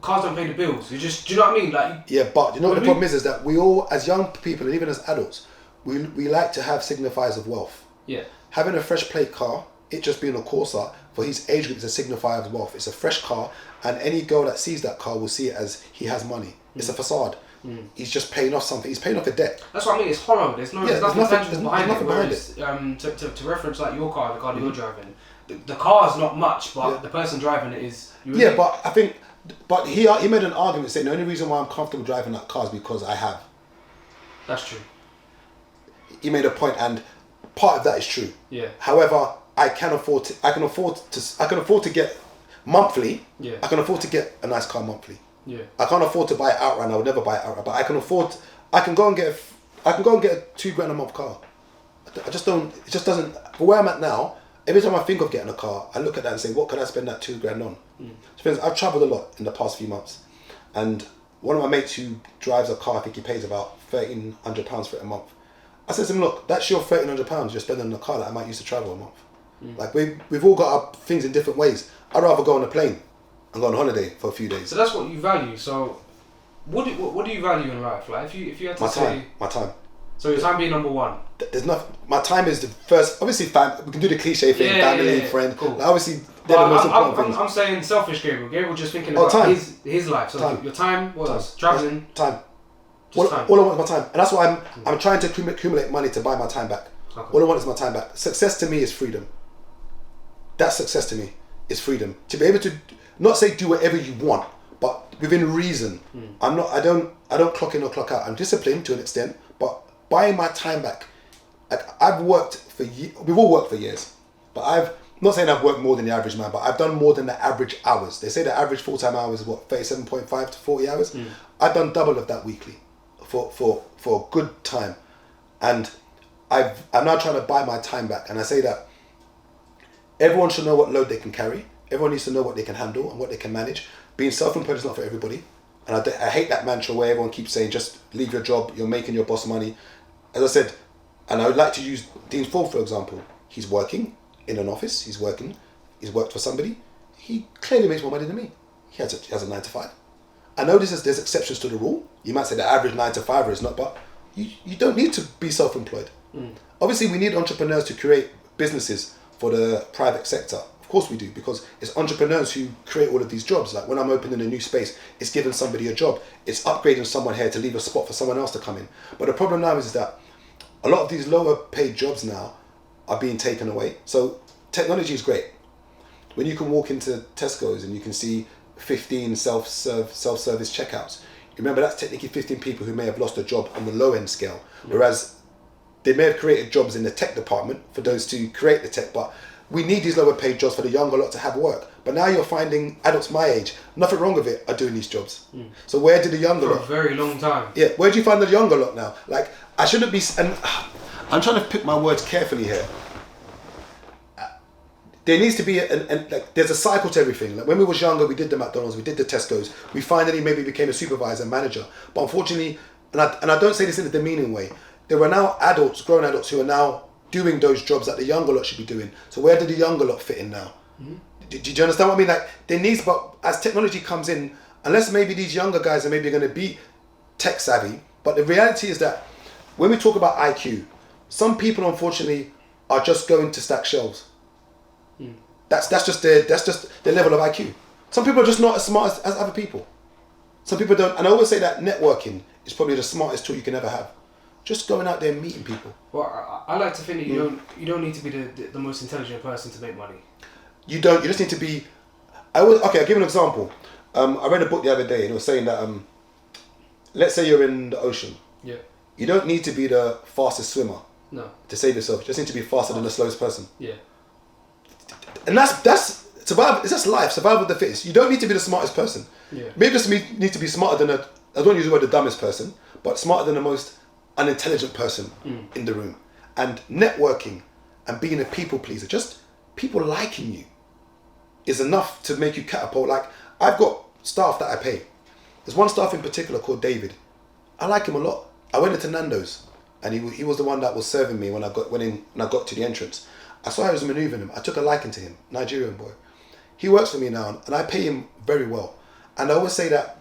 cars don't pay the bills. You just, do you know what I mean? Like yeah, but you know what the problem is that we all, as young people and even as adults, we like to have signifiers of wealth. Yeah. Having a fresh plate car, it just being a Corsa, for his age group is a signifier of wealth. It's a fresh car, and any girl that sees that car will see it as he has money. It's a facade. He's just paying off something. He's paying off a debt. That's what I mean. It's hollow. There's nothing tangible behind it. Whereas, to reference like your car, the car that you're driving, the car's not much, but the person driving it is. Yeah, but I think, but he made an argument saying the only reason why I'm comfortable driving that car is because I have. That's true. He made a point, and part of that is true. Yeah. However, I can afford to get monthly. Yeah. I can afford to get a nice car monthly. Yeah. I can't afford to buy it outright. I would never buy it outright, but I can afford. I can go and get a $2,000 a month car. I just don't. It just doesn't. For where I'm at now, Every time I think of getting a car, I look at that and say, what can I spend that £2,000 on? So friends, I've travelled a lot in the past few months, and one of my mates who drives a car, I think he pays about £1,300 for it a month. I said to him, look, that's your £1,300 you're spending on a car that I might use to travel a month. Like we've all got our things in different ways. I'd rather go on a plane and go on holiday for a few days. So that's what you value. So what do you value in life? Like if you had to my time. So your time being number one. There's nothing. My time is the first. Obviously, we can do the cliche thing, family, friend. Cool. Like, obviously, they're the most important things. I'm saying selfish, Gabriel. Gabriel just thinking about time. his life. So time. your time, what else? Traveling. Time. Time. All I want is my time, and that's why I'm trying to accumulate money to buy my time back. Okay. All I want is my time back. Success to me is freedom. That's success to me. Is freedom to be able to not say do whatever you want, but within reason. I don't clock in or clock out. I'm disciplined to an extent, but buying my time back. Like I've worked for we've all worked for years, but I'm not saying I've worked more than the average man, but I've done more than the average hours. They say the average full-time hours is what, 37.5 to 40 hours. I've done double of that weekly for a good time, and I'm now trying to buy my time back. And I say that everyone should know what load they can carry. Everyone needs to know what they can handle and what they can manage. Being self-employed is not for everybody, and I hate that mantra where everyone keeps saying just leave your job, you're making your boss money. As I said, and I would like to use Dean Ford for example. He's working in an office. He's worked for somebody. He clearly makes more money than me. He has a 9 to 5. I know there's exceptions to the rule. You might say the average 9 to 5er is not, but you don't need to be self-employed. Obviously, we need entrepreneurs to create businesses for the private sector. Of course we do, because it's entrepreneurs who create all of these jobs. Like when I'm opening a new space, it's giving somebody a job. It's upgrading someone here to leave a spot for someone else to come in. But the problem now is that a lot of these lower paid jobs now are being taken away. So technology is great. When you can walk into Tesco's and you can see 15 self-service checkouts, remember that's technically 15 people who may have lost a job on the low end scale. Whereas they may have created jobs in the tech department for those to create the tech, but we need these lower paid jobs for the younger lot to have work. But now you're finding adults my age, nothing wrong with it, are doing these jobs. So where did the younger lot? For a very long time. Yeah, where do you find the younger lot now? Like, I shouldn't be, and I'm trying to pick my words carefully here. There needs to be, like, there's a cycle to everything. Like when we was younger, we did the McDonald's, we did the Tesco's. We finally maybe became a supervisor, manager. But unfortunately, and I don't say this in a demeaning way, there are now adults, grown adults, who are now doing those jobs that the younger lot should be doing. So where do the younger lot fit in now? Do you understand what I mean? Like there needs, but as technology comes in, unless maybe these younger guys are maybe going to be tech savvy, but the reality is that when we talk about IQ, some people unfortunately are just going to stack shelves. That's just their level of IQ. Some people are just not as smart as other people. Some people don't, and I always say that networking is probably the smartest tool you can ever have. Just going out there and meeting people. Well, I like to think that you don't need to be the most intelligent person to make money. You don't. You just need to be. I'll give you an example. I read a book the other day and it was saying that let's say you're in the ocean. Yeah. You don't need to be the fastest swimmer. No. To save yourself, you just need to be faster than the slowest person. Yeah. And that's survival. It's just life. Survival of the fittest. You don't need to be the smartest person. Yeah. Maybe just need to be smarter than I don't use the word the dumbest person, but smarter than the most unintelligent person in the room. And networking and being a people pleaser, just people liking you, is enough to make you catapult. Like I've got staff that I pay. There's one staff in particular called David. I like him a lot. I went into Nando's and he was the one that was serving me when I got to the entrance. I saw how he was manoeuvring him. I took a liking to him, Nigerian boy. He works for me now and I pay him very well. And I always say that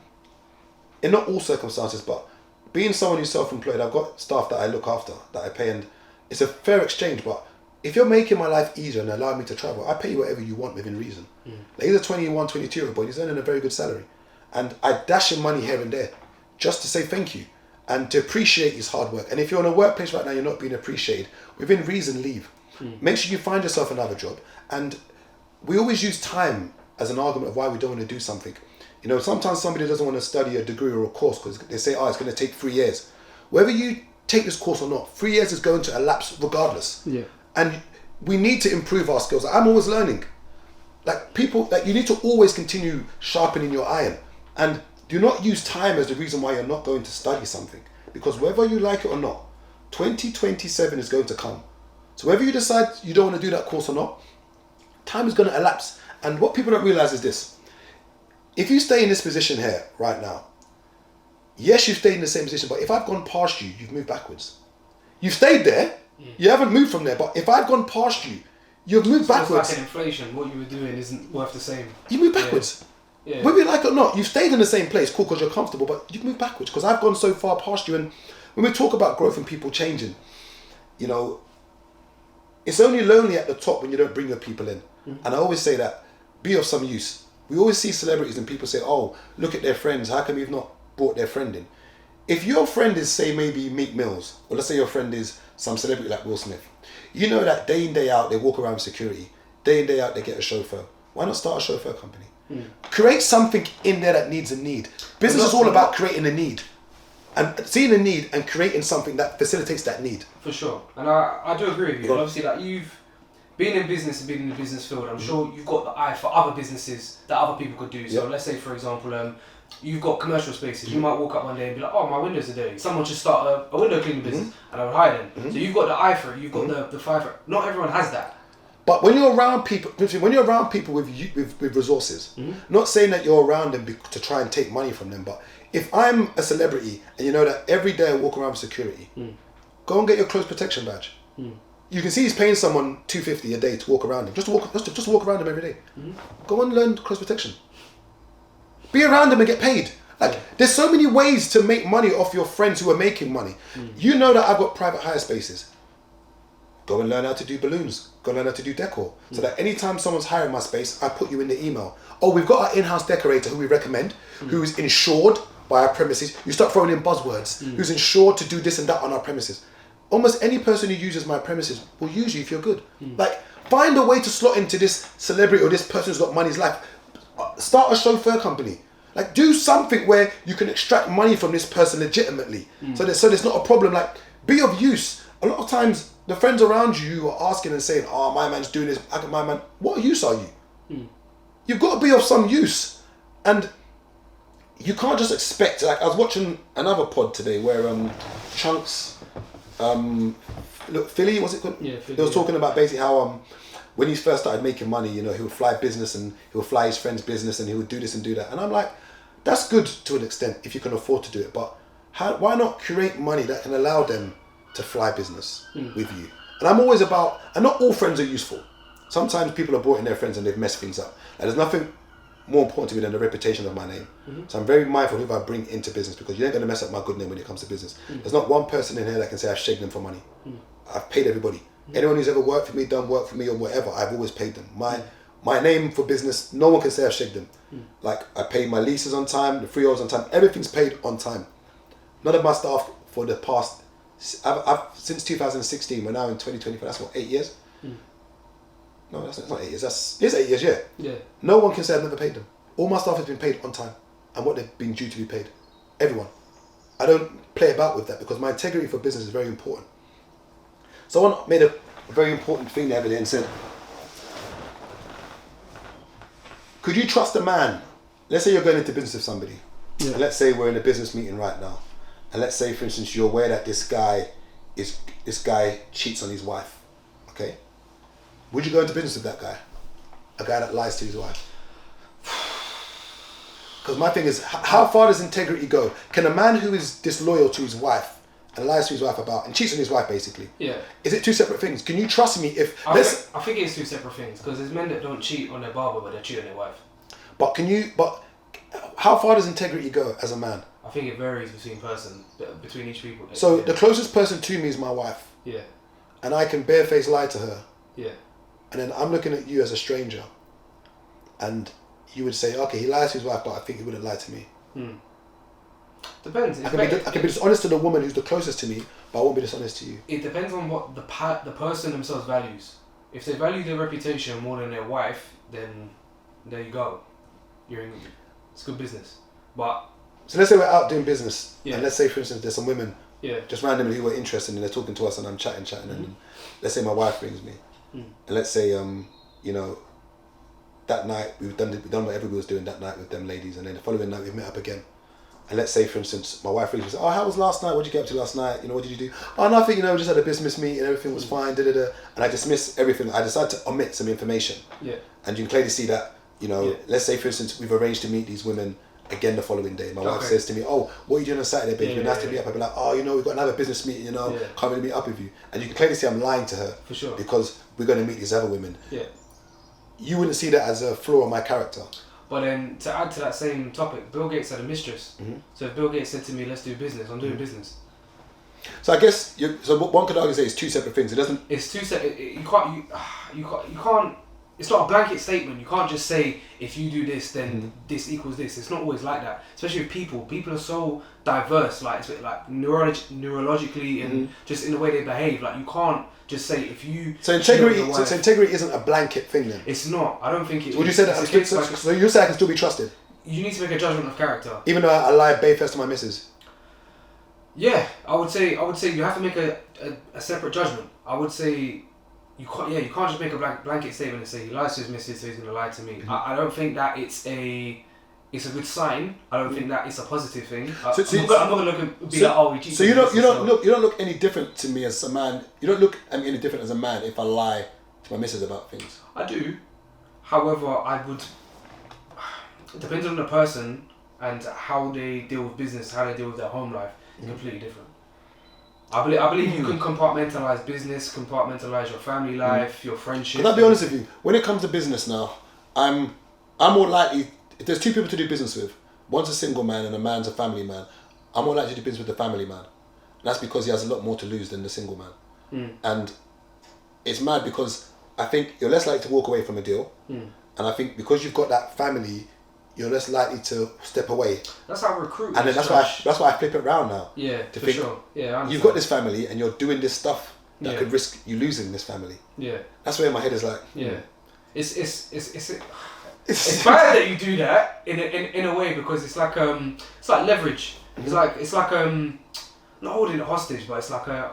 in not all circumstances, but being someone who's self-employed, I've got staff that I look after, that I pay, and it's a fair exchange. But if you're making my life easier and allowing me to travel, I pay you whatever you want within reason. Like he's a 21, 22-year-old boy, he's earning a very good salary. And I dash him money here and there just to say thank you and to appreciate his hard work. And if you're in a workplace right now, you're not being appreciated, within reason, leave. Make sure you find yourself another job. And we always use time as an argument of why we don't want to do something. You know, sometimes somebody doesn't want to study a degree or a course because they say, it's going to take 3 years. Whether you take this course or not, 3 years is going to elapse regardless. Yeah. And we need to improve our skills. I'm always learning. Like people, like you need to always continue sharpening your iron. And do not use time as the reason why you're not going to study something. Because whether you like it or not, 2027 is going to come. So whether you decide you don't want to do that course or not, time is going to elapse. And what people don't realize is this. If you stay in this position here right now, yes, you've stayed in the same position, but if I've gone past you, you've moved backwards. You've stayed there, you haven't moved from there, but if I've gone past you, you've moved backwards. It's like an inflation. What you were doing isn't worth the same. You move backwards. Yeah. Whether you like it or not, you've stayed in the same place, cool, because you're comfortable, but you've moved backwards because I've gone so far past you. And when we talk about growth and people changing, you know, it's only lonely at the top when you don't bring your people in. And I always say that, be of some use. We always see celebrities and people say, oh, look at their friends, how come you've not brought their friend in? If your friend is, say, maybe Meek Mills, or let's say your friend is some celebrity like Will Smith, you know that day in, day out, they walk around with security. Day in, day out, they get a chauffeur. Why not start a chauffeur company? Create something in there that needs a need. Business is all about creating a need. And seeing a need and creating something that facilitates that need. For sure. And I do agree with you. Obviously, like you've been in business and been in the business field, I'm sure you've got the eye for other businesses that other people could do. So let's say, for example, you've got commercial spaces. You might walk up one day and be like, oh, my windows are dirty. Someone should start a window cleaning business and I would hire them. So you've got the eye for it. You've got the fire for it. Not everyone has that. But when you're around people, with resources, not saying that you're around them to try and take money from them, but if I'm a celebrity and you know that every day I walk around with security, go and get your close protection badge. You can see he's paying someone $250 a day to walk around him. Just walk around him every day. Go and learn close protection. Be around them and get paid. Like there's so many ways to make money off your friends who are making money. You know that I've got private hire spaces. Go and learn how to do balloons. Go learn how to do decor. So that anytime someone's hiring my space, I put you in the email. Oh, we've got our in-house decorator who we recommend, who's insured by our premises. You start throwing in buzzwords. Who's insured to do this and that on our premises. Almost any person who uses my premises will use you if you're good. Like, find a way to slot into this celebrity or this person who's got money's life. Start a chauffeur company. Like, do something where you can extract money from this person legitimately. So there's not a problem. Like, be of use. A lot of times, the friends around you are asking and saying, oh, my man's doing this, my man. What use are you? You've got to be of some use. And you can't just expect, like, I was watching another pod today where Chunks, Philly, was it called? Yeah, Philly. He was talking about basically how when he first started making money, you know, he would fly business and he would fly his friend's business and he would do this and do that. And I'm like, that's good to an extent if you can afford to do it. But why not create money that can allow them to fly business with you? And I'm always about, and not all friends are useful. Sometimes people are brought in their friends and they've messed things up. And there's nothing more important to me than the reputation of my name. So I'm very mindful who I bring into business because you ain't going to mess up my good name when it comes to business. There's not one person in here that can say I've shaken them for money. I've paid everybody. Anyone who's ever worked for me, done work for me or whatever, I've always paid them. My name for business, no one can say I've shaken them. Like, I paid my leases on time, the freeholds on time, everything's paid on time. None of my staff for the past, I've since 2016, we're now in 2024, that's what, 8 years? No, that's not 8 years. It's 8 years, yeah. No one can say I've never paid them. All my staff has been paid on time and what they've been due to be paid. Everyone. I don't play about with that because my integrity for business is very important. Someone made a very important thing the other day and said, could you trust a man? Let's say you're going into business with somebody. And let's say we're in a business meeting right now. And let's say, for instance, you're aware that this guy cheats on his wife. Okay? Would you go into business with that guy? A guy that lies to his wife? Because my thing is, how far does integrity go? Can a man who is disloyal to his wife and lies to his wife and cheats on his wife basically, is it two separate things? Can you trust me if... I think it's two separate things because there's men that don't cheat on their barber but they cheat on their wife. But how far does integrity go as a man? I think it varies between each people. So the closest person to me is my wife. Yeah. And I can barefaced lie to her. Yeah. And then I'm looking at you as a stranger. And you would say, okay, he lies to his wife, but I think he wouldn't lie to me. Depends. I can be dishonest to the woman who's the closest to me, but I won't be dishonest to you. It depends on what the person themselves values. If they value their reputation more than their wife, then there you go. It's good business. But so let's say we're out doing business, and let's say, for instance, there's some women just randomly who are interested and they're talking to us, and I'm chatting, and let's say my wife rings me, and let's say you know, that night we've done what everybody was doing that night with them ladies, and then the following night we met up again, And let's say, for instance, my wife rings me, oh, how was last night? What did you get up to last night? What did you do? Oh, nothing, we just had a business meeting, everything was fine, da-da-da. And I dismiss everything. I decide to omit some information. Yeah. And you can clearly see that, let's say, for instance, we've arranged to meet these women again the following day. My wife says to me, oh, what are you doing on Saturday, babe? You're nice to meet up. I'll be like, oh, we've got another business meeting, can't really meet up with you. And you can clearly see I'm lying to her. For sure. Because we're going to meet these other women. Yeah. You wouldn't see that as a flaw in my character. But then, to add to that same topic, Bill Gates had a mistress. So if Bill Gates said to me, let's do business, I'm doing business. So I guess, one could argue say it's two separate things. It doesn't... It's two separate... You can't... It's not a blanket statement. You can't just say, if you do this, then this equals this. It's not always like that. Especially with people. People are so diverse, like neurologically and just in the way they behave. Like, you can't just say, if you... So integrity isn't a blanket thing then? It's not. I don't think it... Would you say that... So you say I can still be trusted? You need to make a judgment of character. Even though I lie bayfest to my missus? Yeah, I would say you have to make a separate judgment. I would say... You can't just make a blanket statement and say he lies to his missus, so he's gonna lie to me. I don't think that it's a good sign. I don't think that it's a positive thing. I'm not gonna look and be like, oh, we cheated. So you don't look any different to me as a man. You don't look any different as a man if I lie to my missus about things. I do. However, I would. It depends on the person and how they deal with business, how they deal with their home life. It's completely different. I believe you can compartmentalize business, compartmentalize your family life, your friendship. I'll be honest with you. When it comes to business now, I'm more likely, if there's two people to do business with, one's a single man and a man's a family man, I'm more likely to do business with the family man. And that's because he has a lot more to lose than the single man. And it's mad because I think you're less likely to walk away from a deal. And I think because you've got that family, you're less likely to step away. That's how recruiters. And then that's why I flip it around now. Yeah, to for sure. Yeah, you've got this family and you're doing this stuff that could risk you losing this family. Yeah. That's where my head is like. Yeah. It's bad that you do that in a way because it's like leverage. It's like not holding it hostage, but it's like I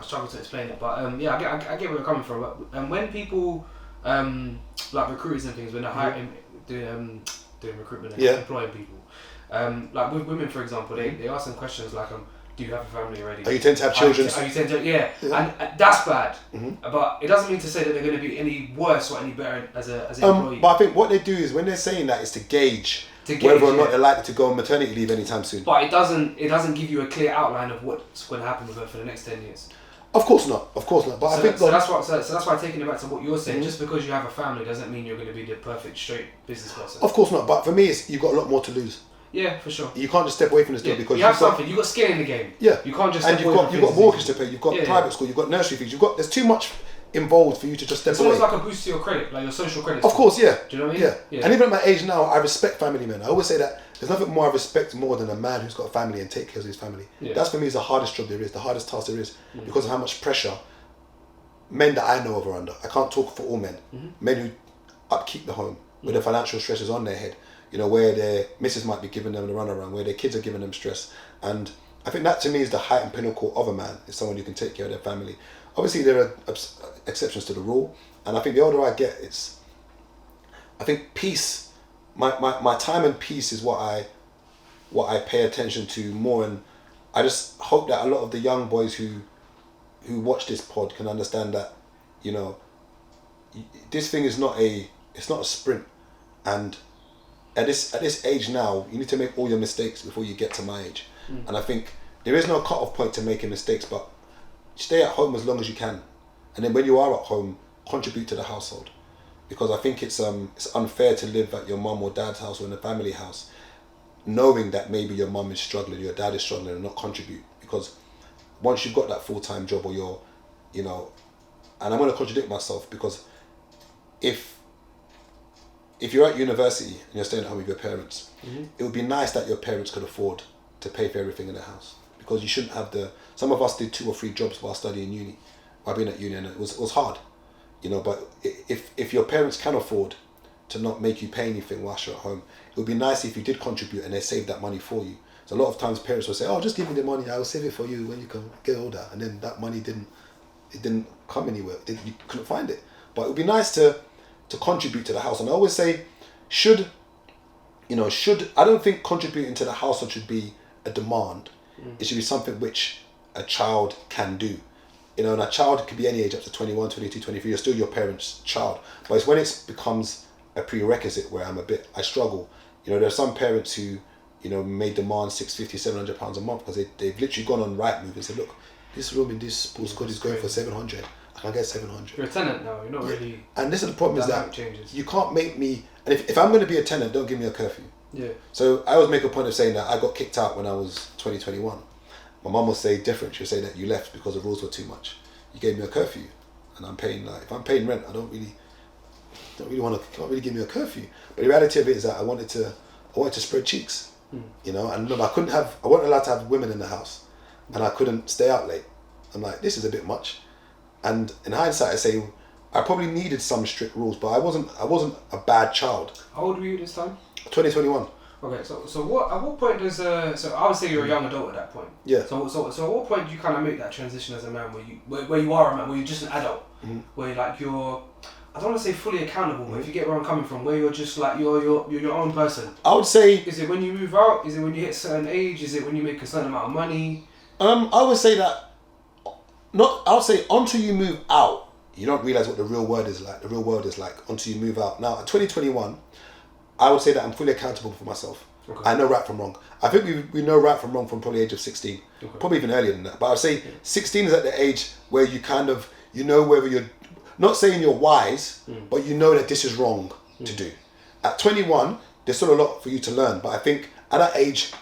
struggle to explain it. But I get where you're coming from. But when people like recruiters and things when they're hiring doing recruitment and employing people. Like with women, for example, they ask them questions like, do you have a family already? Are you tend to have children? And that's bad. But it doesn't mean to say that they're going to be any worse or any better as an employee. But I think what they do is when they're saying that is to gauge whether or not they're likely to go on maternity leave anytime soon. But it doesn't give you a clear outline of what's going to happen with her for the next 10 years. Of course not. But I think that's why taking it back to what you're saying. Just because you have a family doesn't mean you're going to be the perfect straight business person. Of course not. But for me, you've got a lot more to lose. Yeah, for sure. You can't just step away from this deal because you have something. You've got skin in the game. Yeah. You can't just. And you've got mortgage to pay. You've got private school. You've got nursery fees. There's too much involved for you to just step away. It's almost like a boost to your credit, like your social credit. Of course, yeah. Do you know what I mean? Yeah. And even at my age now, I respect family men. I always say that there's nothing more I respect more than a man who's got a family and take care of his family. Yeah. That's for me is the hardest job there is, the hardest task there is, because of how much pressure men that I know of are under. I can't talk for all men. Men who upkeep the home, where the financial stress is on their head. Where their missus might be giving them the runaround, where their kids are giving them stress. And I think that to me is the height and pinnacle of a man, is someone who can take care of their family. Obviously there are exceptions to the rule, and I think the older I get, I think peace, my time and peace is what I pay attention to more, and I just hope that a lot of the young boys who watch this pod can understand that, this thing is not a sprint, and at this age now, you need to make all your mistakes before you get to my age. And I think there is no cut-off point to making mistakes, but stay at home as long as you can. And then when you are at home, contribute to the household. Because I think it's unfair to live at your mum or dad's house or in a family house, knowing that maybe your mum is struggling, your dad is struggling, and not contribute. Because once you've got that full-time job, or you're, and I'm going to contradict myself, because if you're at university and you're staying at home with your parents, it would be nice that your parents could afford to pay for everything in the house, because you shouldn't have some of us did 2 or 3 jobs while studying uni, while being at uni, and it was hard, but if your parents can afford to not make you pay anything whilst you're at home, it would be nice if you did contribute and they saved that money for you. So a lot of times parents will say, oh, just give me the money, I will save it for you when you can get older, and then that money didn't come anywhere, you couldn't find it. But it would be nice to contribute to the house. And I always say, should you know, I don't think contributing to the household should be a demand. It should be something which a child can do. You know, and a child could be any age up to 21, 22, 23. You're still your parent's child. But it's when it becomes a prerequisite where I struggle. You know, there are some parents who, you know, may demand £650, £700 a month because they've literally gone on Rightmove and said, look, this room in this sports court is going for 700. I can get 700. You're a tenant now. You're not really. And this is the problem is that changes. you can't make me. And if I'm going to be a tenant, don't give me a curfew. Yeah. So I always make a point of saying that I got kicked out when I was 21. My mum will say different. She'll say that you left because the rules were too much. You gave me a curfew, and I'm paying if I'm paying rent, I don't really want to. Can't really give me a curfew. But the reality of it is that I wanted to spread cheeks. You know, and remember I wasn't allowed to have women in the house, and I couldn't stay out late. I'm like, this is a bit much. And in hindsight, I say I probably needed some strict rules, but I wasn't a bad child. How old were you this time? 2021. Okay, so at what point does so I would say you're a young adult at that point. Yeah. So at what point do you kind of make that transition as a man where you are a man, where you're just an adult, where you're I don't want to say fully accountable, but if you get where I'm coming from, where you're just like you're your own person. I would say. Is it when you move out? Is it when you hit a certain age? Is it when you make a certain amount of money? I would say that. I would say until you move out, you don't realize what the real world is like. The real world is like until you move out. Now, at 2021, I would say that I'm fully accountable for myself. Okay. I know right from wrong. I think we know right from wrong from probably the age of 16. Okay. Probably even earlier than that. But I would say 16 is at the age where you kind of, you know whether you're, not saying you're wise, but you know that this is wrong to do. At 21, there's still a lot for you to learn. But I think at that age,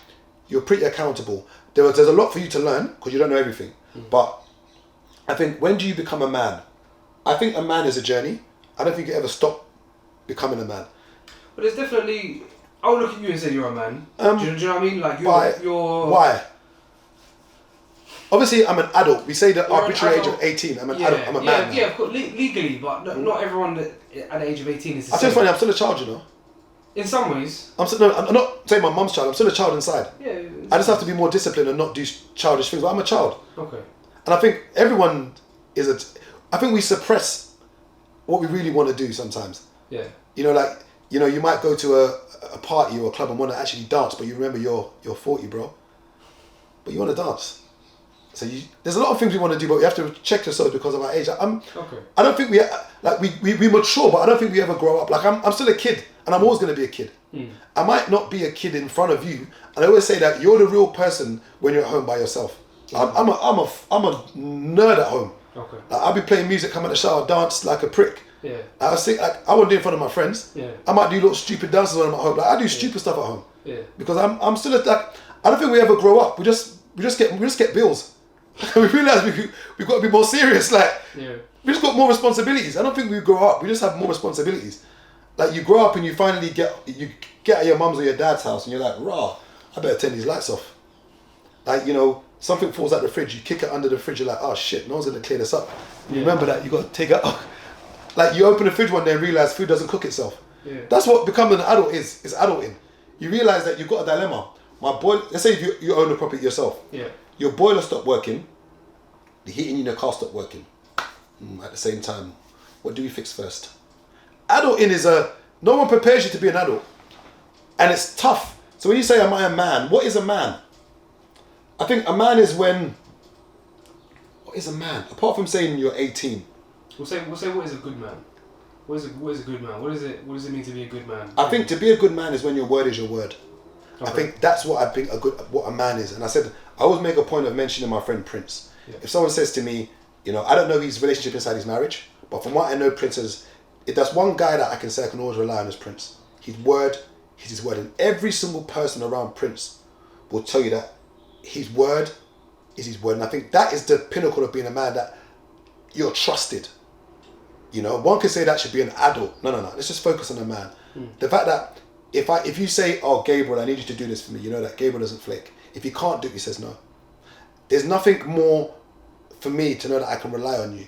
you're pretty accountable. There's a lot for you to learn because you don't know everything. But I think when do you become a man? I think a man is a journey. I don't think you ever stop becoming a man. But there's definitely. I would look at you and say you're a man. Do you know what I mean? Like you're. Why? Obviously, I'm an adult. We say the arbitrary age of 18. I'm an adult. I'm a man. Yeah, of course, legally, but not everyone at the age of 18 is the same. I tell you funny, I'm still a child, you know. In some ways. I'm not saying my mum's child. I'm still a child inside. Yeah. I just have to be more disciplined and not do childish things. But I'm a child. Okay. And I think everyone is I think we suppress what we really want to do sometimes. Yeah. You know, like, you know, you might go to a party or a club and want to actually dance, but you remember you're 40, bro. But you want to dance. So there's a lot of things we want to do, but we have to check ourselves because of our age. I don't think we mature, but I don't think we ever grow up. Like I'm still a kid, and I'm always going to be a kid. I might not be a kid in front of you, and I always say that you're the real person when you're at home by yourself. I'm a nerd at home. Okay. Like, I'll be playing music, come out the shower, dance like a prick. Yeah. I was like I won't do it in front of my friends. Yeah. I might do little stupid dances when I'm at home. Like I do stupid stuff at home. Yeah. Because I'm still like I don't think we ever grow up. We just get bills. We realise we've got to be more serious. Like we just got more responsibilities. I don't think we grow up. We just have more responsibilities. Like you grow up and you finally get at your mum's or your dad's house and you're like, rah, I better turn these lights off. Like, you know, something falls out the fridge, you kick it under the fridge, you're like, oh shit, no one's gonna clear this up. You remember that, you gotta take it up. Like you open the fridge one day and realise food doesn't cook itself. Yeah. That's what becoming an adult is adulting. You realise that you've got a dilemma. Let's say if you own the property yourself. Yeah. Your boiler stopped working, the heating in your car stopped working. At the same time, what do we fix first? Adulting is no one prepares you to be an adult. And it's tough. So when you say, am I a man? What is a man? I think a man is when... What is a man? Apart from saying you're 18. We'll say what is a good man? What is a good man? What does it mean to be a good man? I think to be a good man is when your word is your word. Okay. I think that's what I think what a man is. And I always make a point of mentioning my friend Prince. Yeah. If someone says to me, you know, I don't know his relationship inside his marriage, but from what I know, Prince is, if that's one guy that I can say I can always rely on is Prince. His word is his word. And every single person around Prince will tell you that his word is his word. And I think that is the pinnacle of being a man, that you're trusted. You know, one could say that should be an adult. No. Let's just focus on a man. The fact that if you say, oh, Gabriel, I need you to do this for me, you know that Gabriel doesn't flake. If he can't do it, he says no. There's nothing more for me to know that I can rely on you.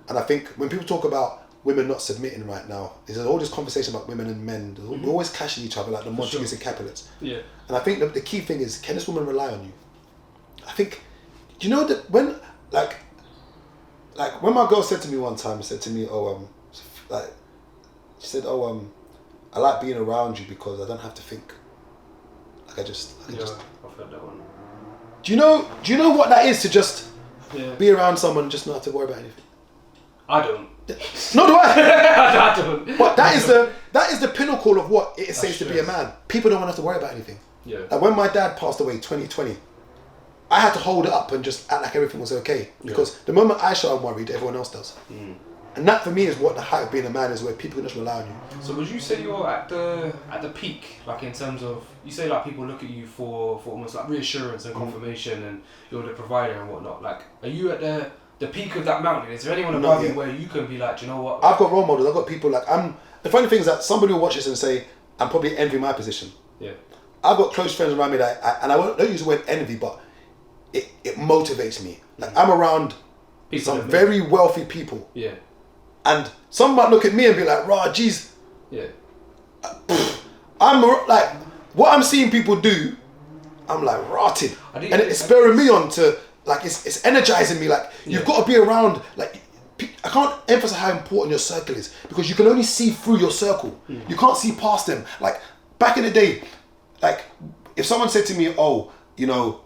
And I think when people talk about women not submitting right now, there's all this conversation about women and men. We're always clashing each other like the Montagues and Capulets. Yeah. And I think the key thing is, can this woman rely on you? I think, do you know that when, like when my girl said to me one time, she said, I like being around you because I don't have to think. Like I've heard that one. Do you know what that is to just be around someone and just not have to worry about anything? I don't. No, do I? I don't. But that is the pinnacle of what it says to be a man. People don't want to have to worry about anything. Yeah. Like when my dad passed away 2020, I had to hold it up and just act like everything was okay. Because the moment I show I'm worried, everyone else does. And that for me is what the height of being a man is, where people can just rely on you. So would you say you're at the peak, like in terms of, you say like people look at you for almost like reassurance and confirmation, and you're the provider and whatnot. Like, are you at the peak of that mountain? Is there anyone above you where you can be like, do you know what? I've got role models. I've got people like the funny thing is that somebody will watch this and say, I'm probably envy my position. Yeah. I've got close friends around me that I don't use the word envy, but it motivates me. Like I'm around some very wealthy people. Yeah. And some might look at me and be like, rah, geez. Yeah. I'm like, what I'm seeing people do, I'm like rotted. And it's spurring me on to, like, it's energizing me. Like, you've got to be around, like, I can't emphasize how important your circle is, because you can only see through your circle. You can't see past them. Like, back in the day, like, if someone said to me, oh, you know,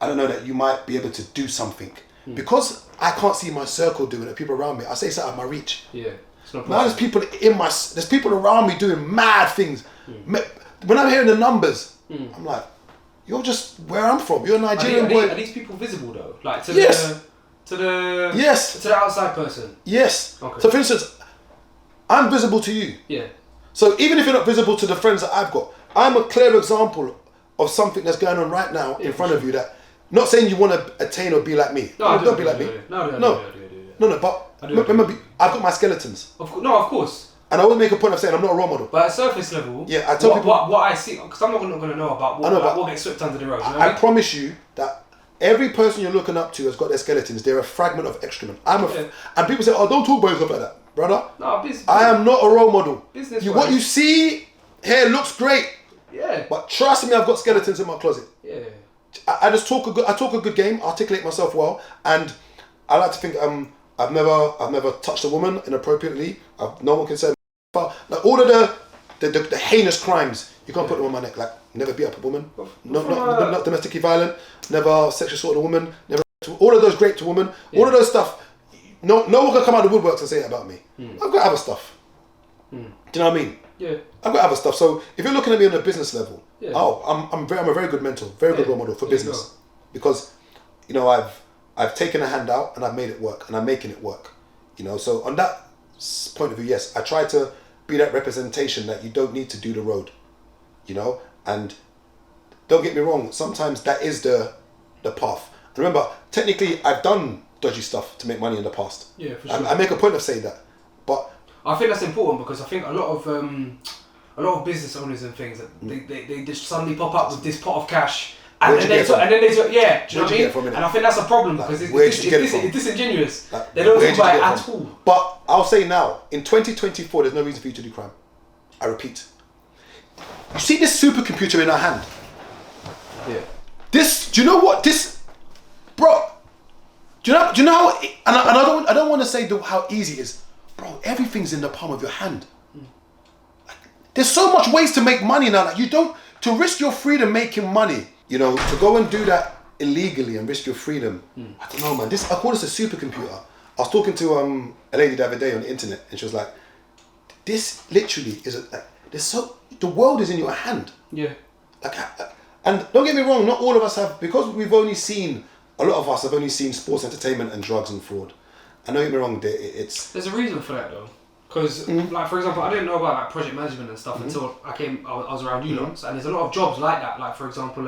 I don't know, that you might be able to do something. Because I can't see my circle doing it, people around me, I say it's out of my reach. Yeah. Now there's people around me doing mad things. When I'm hearing the numbers, I'm like, you're just where I'm from. You're a Nigerian boy. Are these people visible though? Like to Yes. to the outside person? Yes. Okay. So for instance, I'm visible to you. Yeah. So even if you're not visible to the friends that I've got, I'm a clear example of something that's going on right now in front of you. That, not saying you want to attain or be like me. No, don't be like me. No, but remember, I've got my skeletons. Of course. And I always make a point of saying I'm not a role model. But at surface level, I tell people what I see, because I'm not going to know about what gets swept under the rug. I promise you that every person you're looking up to has got their skeletons. They're a fragment of excrement. And people say, oh, don't talk about yourself like that, brother. No, business. I am not a role model. What you see here looks great. Yeah. But trust me, I've got skeletons in my closet. Yeah. I just talk a good game, articulate myself well, and I like to think I've never touched a woman inappropriately. No one can say, like all of the heinous crimes, you can't put them on my neck. Like never beat up a woman, not domestically violent, never sexually assaulted a woman, never all of those raped a woman, all of those stuff. No one can come out of the woodworks and say it about me. I've got other stuff. Do you know what I mean? Yeah. I've got other stuff. So if you're looking at me on a business level, I'm a very good mentor, very good role model for business, because you know I've taken a hand out and I've made it work, and I'm making it work. You know, so on that point of view, yes, I try to be that representation that you don't need to do the road. You know, and don't get me wrong, sometimes that is the path. And remember, technically, I've done dodgy stuff to make money in the past. Yeah, for sure. I make a point of saying that, but I think that's important, because I think a lot of business owners and things, they just suddenly pop up with this pot of cash, and then they talk, do you know what I mean? And I think that's a problem, because it's disingenuous. They don't think about it at all. But I'll say now, in 2024, there's no reason for you to do crime. I repeat. You see this supercomputer in our hand? Yeah. Do you know what this, bro? Do you know how? And I don't want to say how easy it is, bro. Everything's in the palm of your hand. Like, there's so much ways to make money now. Like, you don't, to risk your freedom making money. You know, to go and do that illegally and risk your freedom. I don't know, man. I call this a supercomputer. I was talking to a lady the other day on the internet, and she was like, "This literally is the world is in your hand." Yeah. Like, and don't get me wrong, not all of us have, because a lot of us have only seen sports entertainment and drugs and fraud. And don't get me wrong, there's a reason for that though. Because, like, for example, I didn't know about like project management and stuff until I was around you lots, and there's a lot of jobs like that. Like, for example,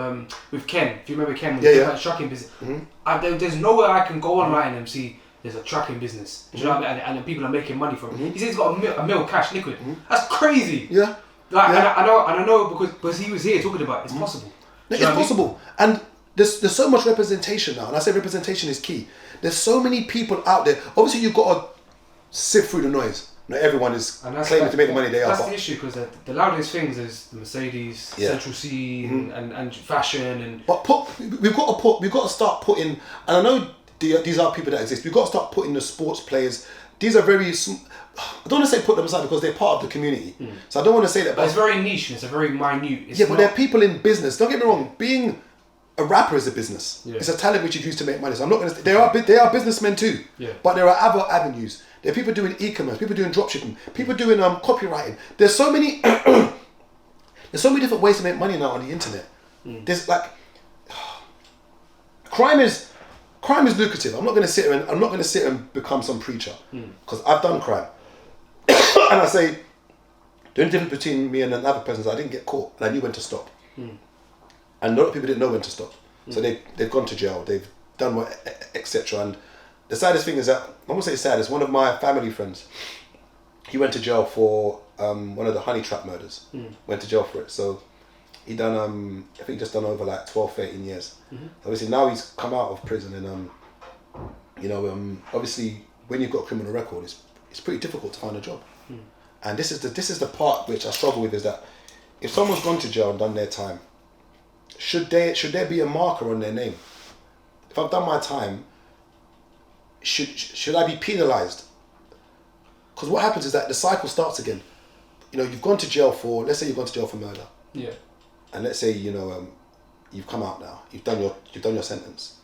with Ken, if you remember Ken, like trucking business. There's nowhere I can go online and see there's a trucking business. Do you know what I mean? And people are making money from it. He says he's got a mil cash liquid. That's crazy. Yeah. Like, I know because he was here talking about it. It's possible. It's possible, and there's so much representation now, and I say representation is key. There's so many people out there. Obviously, you've got to sift through the noise. Not everyone is claiming to make the money they are. That's the issue, because the loudest things is the Mercedes, Central C, and fashion, and. But we've got to start putting. And I know these are people that exist. We've got to start putting the sports players. These are very. I don't want to say put them aside because they're part of the community. So I don't want to say that. But it's very niche and it's a very minute. It's but they're people in business. Don't get me wrong. Being a rapper is a business. Yeah. It's a talent which you use to make money. So I'm not going to. They are businessmen too. Yeah. But there are other avenues. There are people doing e-commerce, people doing dropshipping, people doing copywriting. There's so many. There's so many different ways to make money now on the internet. There's like, crime is lucrative. I'm not going to sit here and become some preacher because I've done crime, and I say the only difference between me and another person is I didn't get caught and I knew when to stop, and a lot of people didn't know when to stop, so they've gone to jail, they've done what etc. And the saddest thing is that I won't say saddest. One of my family friends, he went to jail for one of the honey trap murders. Went to jail for it. So he done I think just done over like 12, 13 years. Obviously now he's come out of prison and obviously when you've got a criminal record, it's pretty difficult to find a job. And this is the part which I struggle with, is that if someone's gone to jail and done their time, should there be a marker on their name? If I've done my time, should I be penalised? Because what happens is that the cycle starts again. You've gone to jail for, let's say you've gone to jail for murder. Yeah. And let's say, you've come out now. You've done your sentence.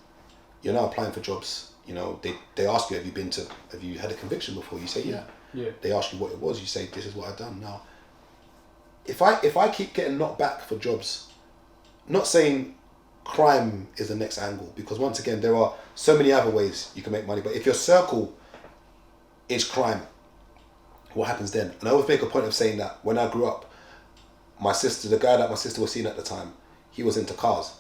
You're now applying for jobs. They ask you, have you had a conviction before? You say, yeah. Yeah. They ask you what it was. You say, this is what I've done. Now, if I keep getting knocked back for jobs, not saying crime is the next angle, because once again, there are so many other ways you can make money. But if your circle is crime, what happens then? And I always make a point of saying that when I grew up, the guy that my sister was seeing at the time, he was into cars.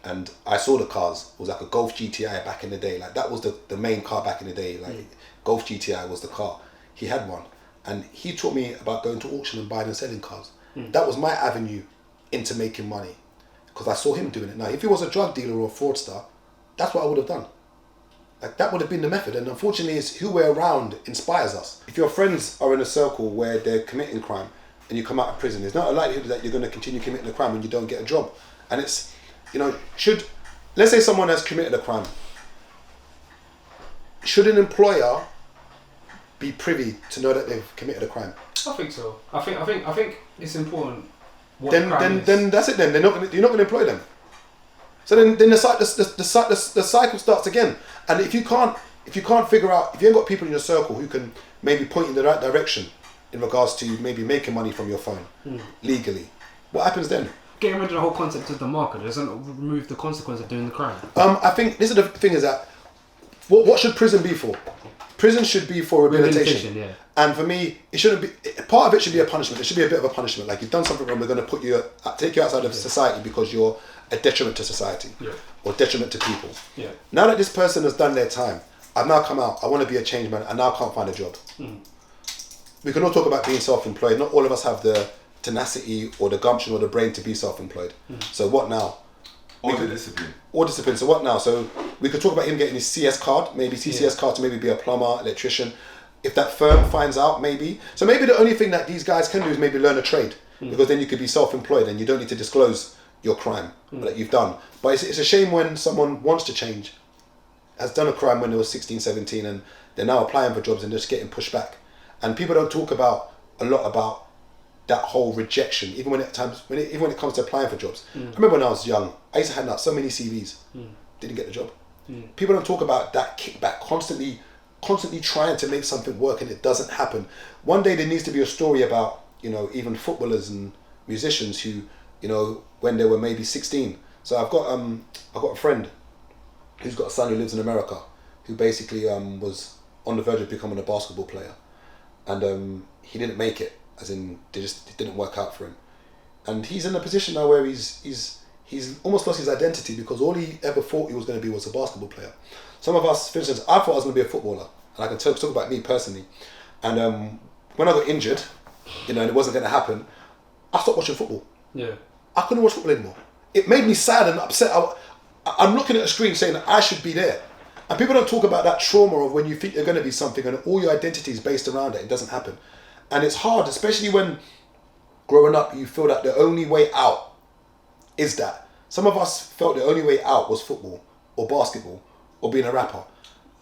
And I saw the cars. It was like a Golf GTI back in the day. Like that was the main car back in the day. Like Golf GTI was the car. He had one. And he taught me about going to auction and buying and selling cars. That was my avenue into making money, because I saw him doing it. Now, if he was a drug dealer or a fraudster, that's what I would have done. Like that would have been the method. And unfortunately, it's who we're around inspires us. If your friends are in a circle where they're committing crime and you come out of prison, there's not a likelihood that you're going to continue committing a crime when you don't get a job. And it's, let's say someone has committed a crime. Should an employer be privy to know that they've committed a crime? I think so. I think it's important. Then that's it. Then you're not going to employ them. So then the cycle starts again. And if you can't figure out, if you ain't got people in your circle who can maybe point you in the right direction in regards to maybe making money from your phone legally, what happens then? Getting rid of the whole concept of the market doesn't remove the consequence of doing the crime. I think this is the thing, is that what should prison be for? Prison should be for rehabilitation. Yeah. And for me, it shouldn't be. Part of it should be a punishment. It should be a bit of a punishment. Like, you've done something wrong, we're going to take you outside of society because you're a detriment to society or detriment to people. Yeah. Now that this person has done their time, I've now come out. I want to be a change man. I now can't find a job. We can all talk about being self-employed. Not all of us have the tenacity or the gumption or the brain to be self-employed. So what now? Or discipline. Or discipline. So what now? So we could talk about him getting his CS card, maybe CCS card to maybe be a plumber, electrician. If that firm finds out, maybe. So maybe the only thing that these guys can do is maybe learn a trade, because then you could be self-employed and you don't need to disclose your crime that you've done. But it's a shame when someone wants to change, has done a crime when they were 16, 17, and they're now applying for jobs and just getting pushed back. And people don't talk a lot about that whole rejection, even when it comes to applying for jobs. I remember when I was young, I used to hand out so many CVs, didn't get the job. People don't talk about that kickback, constantly trying to make something work and it doesn't happen. One day there needs to be a story about, even footballers and musicians who, when they were maybe 16. So I've got a friend who's got a son who lives in America, who basically was on the verge of becoming a basketball player, and he didn't make it. As in, it didn't work out for him, and he's in a position now where he's almost lost his identity, because all he ever thought he was going to be was a basketball player. Some of us, for instance, I thought I was going to be a footballer, and I can talk about me personally. And when I got injured, and it wasn't going to happen, I stopped watching football. Yeah, I couldn't watch football anymore. It made me sad and upset. I'm looking at a screen saying that I should be there, and people don't talk about that trauma of when you think you're going to be something and all your identity is based around it. It doesn't happen. And it's hard, especially when growing up you feel that the only way out is that. Some of us felt the only way out was football or basketball or being a rapper.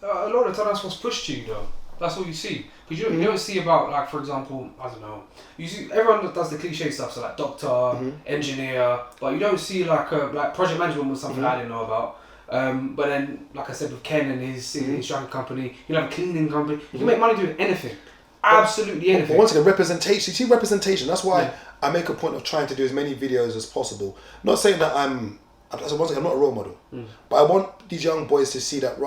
A lot of the time that's what's pushed to you though. That's what you see. Because you don't see about, like, for example, I don't know, you see everyone that does the cliche stuff, so like doctor, engineer, but you don't see like project management was something I didn't know about. But then, like I said, with Ken and his trucking company, you'll have a cleaning company. You can make money doing anything. Absolutely anything. But once again, representation. You see, representation. That's why I make a point of trying to do as many videos as possible. Not saying that once again, I'm not a role model, but I want these young boys to see that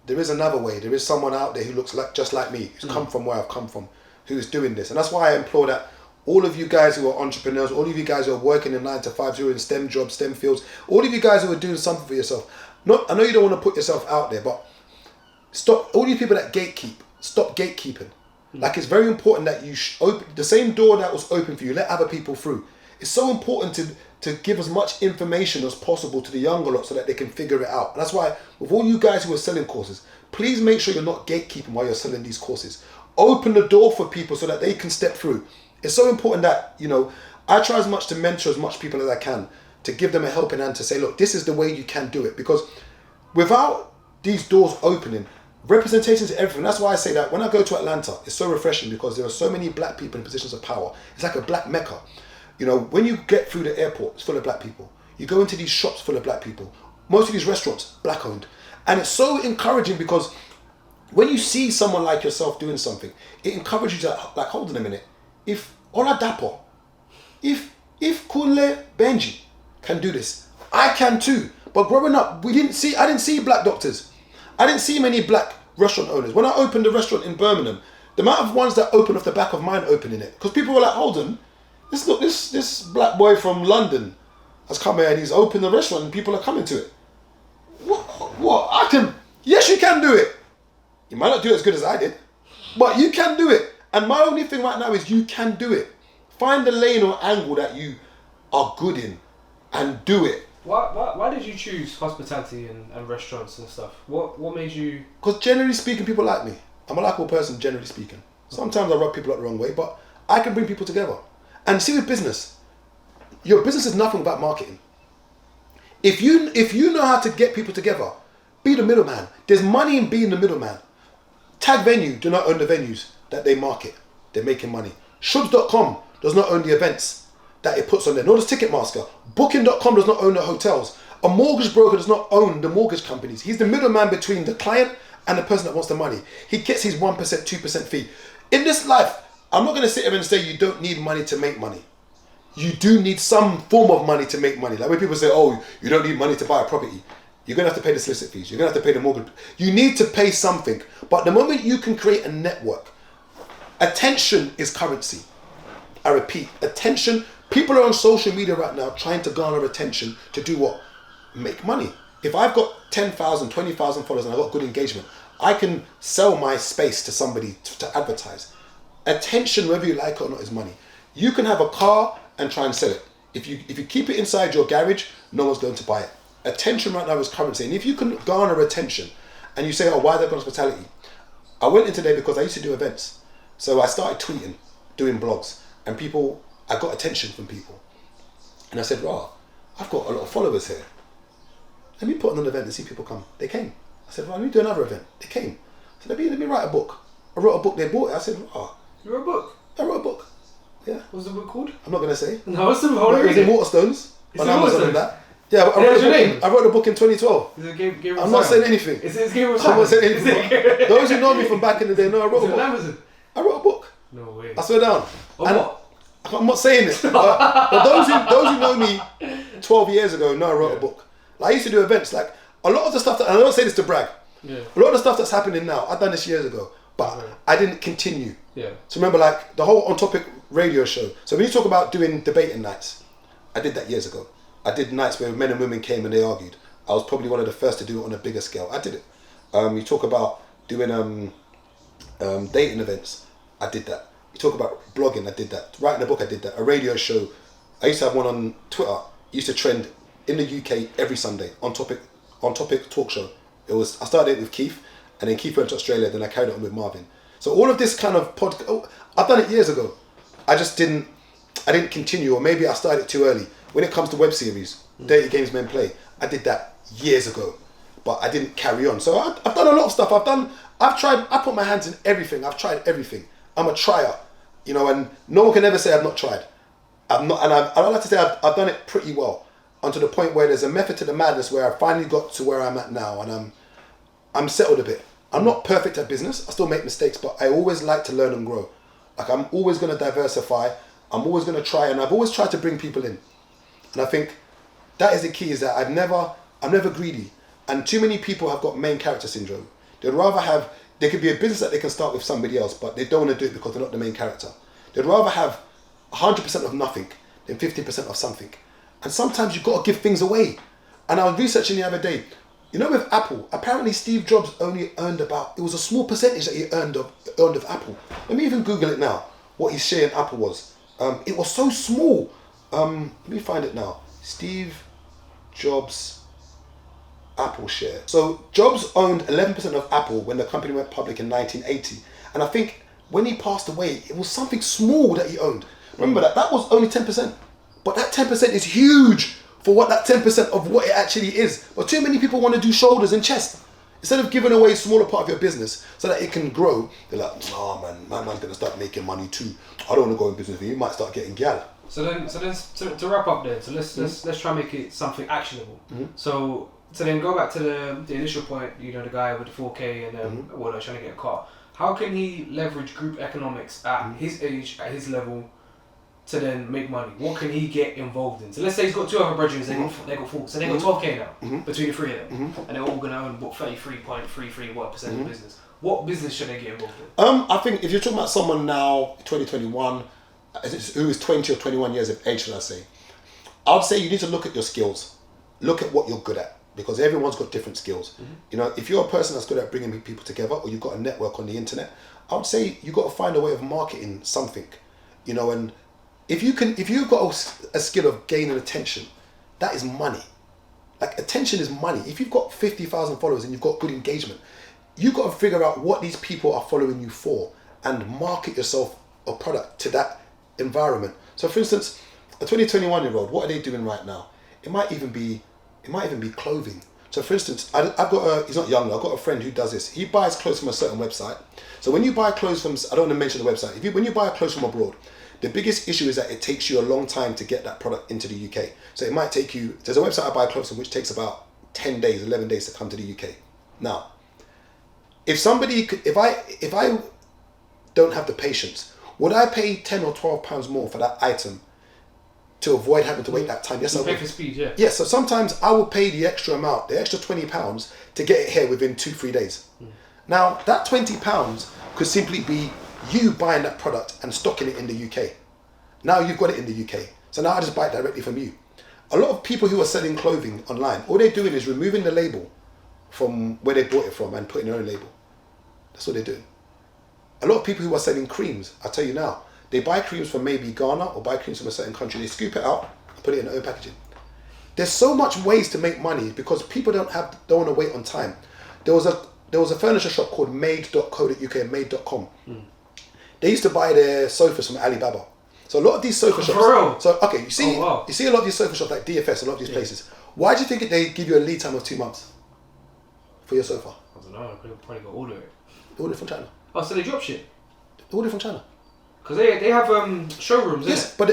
there is another way. There is someone out there who looks just like me, who's come from where I've come from, who is doing this. And that's why I implore that all of you guys who are entrepreneurs, all of you guys who are working in 9 to 5, who are in STEM jobs, STEM fields, all of you guys who are doing something for yourself. I know you don't want to put yourself out there, but stop. All you people that gatekeep, stop gatekeeping. Like, it's very important that you open the same door that was open for you. Let other people through. It's so important to give as much information as possible to the younger lot so that they can figure it out. And that's why, with all you guys who are selling courses, please make sure you're not gatekeeping while you're selling these courses. Open the door for people so that they can step through. It's so important that, I try as much to mentor as much people as I can, to give them a helping hand to say, look, this is the way you can do it. Because without these doors opening, representation is everything. That's why I say that when I go to Atlanta, it's so refreshing because there are so many black people in positions of power. It's like a black mecca. When you get through the airport, it's full of black people. You go into these shops full of black people. Most of these restaurants, black owned. And it's so encouraging because when you see someone like yourself doing something, it encourages you to, like, hold on a minute. If Oladapo, if Kunle Benji can do this, I can too. But growing up, I didn't see black doctors. I didn't see many black restaurant owners. When I opened a restaurant in Birmingham, the amount of ones that opened off the back of mine opening it, because people were like, hold on, this black boy from London has come here and he's opened the restaurant and people are coming to it. What? Yes, you can do it. You might not do it as good as I did, but you can do it. And my only thing right now is you can do it. Find the lane or angle that you are good in and do it. Why did you choose hospitality and restaurants and stuff? What made you... Because generally speaking, people like me. I'm a likable person, generally speaking. Sometimes I rub people up the wrong way, but I can bring people together. And see, with business, your business is nothing about marketing. If you know how to get people together, be the middleman. There's money in being the middleman. Tag Venue do not own the venues that they market. They're making money. Shubs.com does not own the events that it puts on there, nor does Ticketmaster. Booking.com does not own the hotels. A mortgage broker does not own the mortgage companies. He's the middleman between the client and the person that wants the money. He gets his 1%, 2% fee. In this life, I'm not going to sit here and say you don't need money to make money. You do need some form of money to make money. Like when people say, oh, you don't need money to buy a property. You're going to have to pay the solicitor fees. You're going to have to pay the mortgage. You need to pay something. But the moment you can create a network, attention is currency. I repeat, attention. People are on social media right now trying to garner attention to do what? Make money. If I've got 10,000, 20,000 followers and I've got good engagement, I can sell my space to somebody to advertise. Attention, whether you like it or not, is money. You can have a car and try and sell it. If you keep it inside your garage, no one's going to buy it. Attention right now is currency. And if you can garner attention and you say, oh, why that hospitality? I went into there because I used to do events. So I started tweeting, doing blogs, and I got attention from people. And I said, rah, I've got a lot of followers here. Let me put on an event and see people come. They came. I said, well, let me do another event. They came. I said, let me write a book. I wrote a book, they bought it. I said, rah. You wrote a book? I wrote a book. Yeah. What's the book called? I'm not going to say. No, what's the book? It was in Waterstones. It's on in Amazon Waterstones? and that. Yeah, I wrote a book in 2012. Is it Game of Thrones? I'm not saying anything. It's Game of Thrones. I'm not saying anything. Those who know me from back in the day know I wrote a book. Amazon? I wrote a book. No way. I swear down. And what? I'm not saying it. But those who know me 12 years ago know I wrote a book. Like, I used to do events. Like, a lot of the stuff that, and I don't say this to brag, a lot of the stuff that's happening now, I've done this years ago, but I didn't continue. Yeah. So remember, like, the whole On Topic radio show. So when you talk about doing debating nights, I did that years ago. I did nights where men and women came and they argued. I was probably one of the first to do it on a bigger scale. I did it. You talk about doing dating events. I did that. You talk about blogging. I did that. Writing a book. I did that. A radio show. I used to have one on Twitter. It used to trend in the UK every Sunday. On topic talk show. I started it with Keith, and then Keith went to Australia. Then I carried it on with Marvin. So all of this kind of podcast, I've done it years ago. I didn't continue, or maybe I started it too early. When it comes to web series, Dirty Games Men Play, I did that years ago. but I didn't carry on. So I've done a lot of stuff. I put my hands in everything. I've tried everything. I'm a trier, and no one can ever say I've not tried. I'd like to say I've done it pretty well, unto the point where there's a method to the madness where I finally got to where I'm at now, and I'm settled a bit. I'm not perfect at business. I still make mistakes, but I always like to learn and grow. Like, I'm always going to diversify. I'm always going to try, and I've always tried to bring people in. And I think that is the key, is that I'm never greedy. And too many people have got main character syndrome. They'd rather have, there could be a business that they can start with somebody else, but they don't want to do it because they're not the main character. They'd rather have 100% of nothing than 50% of something. And sometimes you've got to give things away. And I was researching the other day, with Apple, apparently Steve Jobs only earned it was a small percentage that he earned of Apple. Let me even Google it now, what his share in Apple was. It was so small. Let me find it now. Steve Jobs Apple share. So Jobs owned 11% of Apple when the company went public in 1980. And I think when he passed away, it was something small that he owned. Remember that was only 10%. But that 10% is huge for what that 10% of what it actually is. But too many people want to do shoulders and chest. Instead of giving away a smaller part of your business so that it can grow, they're like, nah man, my man's going to start making money too. I don't want to go in business with you. You might start getting gal. So then to wrap up there, so let's try and make it something actionable. Mm-hmm. So then go back to the initial point, the guy with the 4K and trying to get a car. How can he leverage group economics at his age, at his level, to then make money? What can he get involved in? So let's say he's got two other brethren, they got 4, so they got 12K now between the three of them, and they're all going to own 33.33% of the business. What business should they get involved in? I think if you're talking about someone now, 2021, who is 20 or 21 years of age, should I say, I would say you need to look at your skills, look at what you're good at, because everyone's got different skills. If you're a person that's good at bringing people together, or you've got a network on the internet, I would say you've got to find a way of marketing something, and if you've got a skill of gaining attention, that is money. Like, attention is money. If you've got 50,000 followers and you've got good engagement, you've got to figure out what these people are following you for and market yourself a product to that environment. So for instance, a 20-21-year-old, what are they doing right now? It might even be clothing. So for instance, he's not young, I've got a friend who does this. He buys clothes from a certain website. So when you buy clothes from, I don't want to mention the website, when you buy clothes from abroad, the biggest issue is that it takes you a long time to get that product into the UK. So it might take you, there's a website I buy clothes from which takes about 10 days, 11 days to come to the UK. Now, if I don't have the patience, would I pay 10 or 12 pounds more for that item to avoid having to wait that time? Yes, I would. Pay for speed, yeah. Yeah, so sometimes I will pay the extra amount, the extra £20 to get it here within 2-3 days. Now, that £20 could simply be you buying that product and stocking it in the UK. Now you've got it in the UK. So now I just buy it directly from you. A lot of people who are selling clothing online, all they're doing is removing the label from where they bought it from and putting their own label. That's what they're doing. A lot of people who are selling creams, I'll tell you now, they buy creams from maybe Ghana or buy creams from a certain country, they scoop it out and put it in their own packaging. There's so much ways to make money because people don't want to wait on time. There was a furniture shop called made.co.uk and made.com. They used to buy their sofas from Alibaba. So a lot of these sofa shops. For real? So okay, you see a lot of these sofa shops like DFS, a lot of these places. Why do you think they give you a lead time of 2 months for your sofa? I don't know. I could probably go order it. They order it from China. Oh, so they drop shit? They order it from China. Because they have showrooms. Yes, but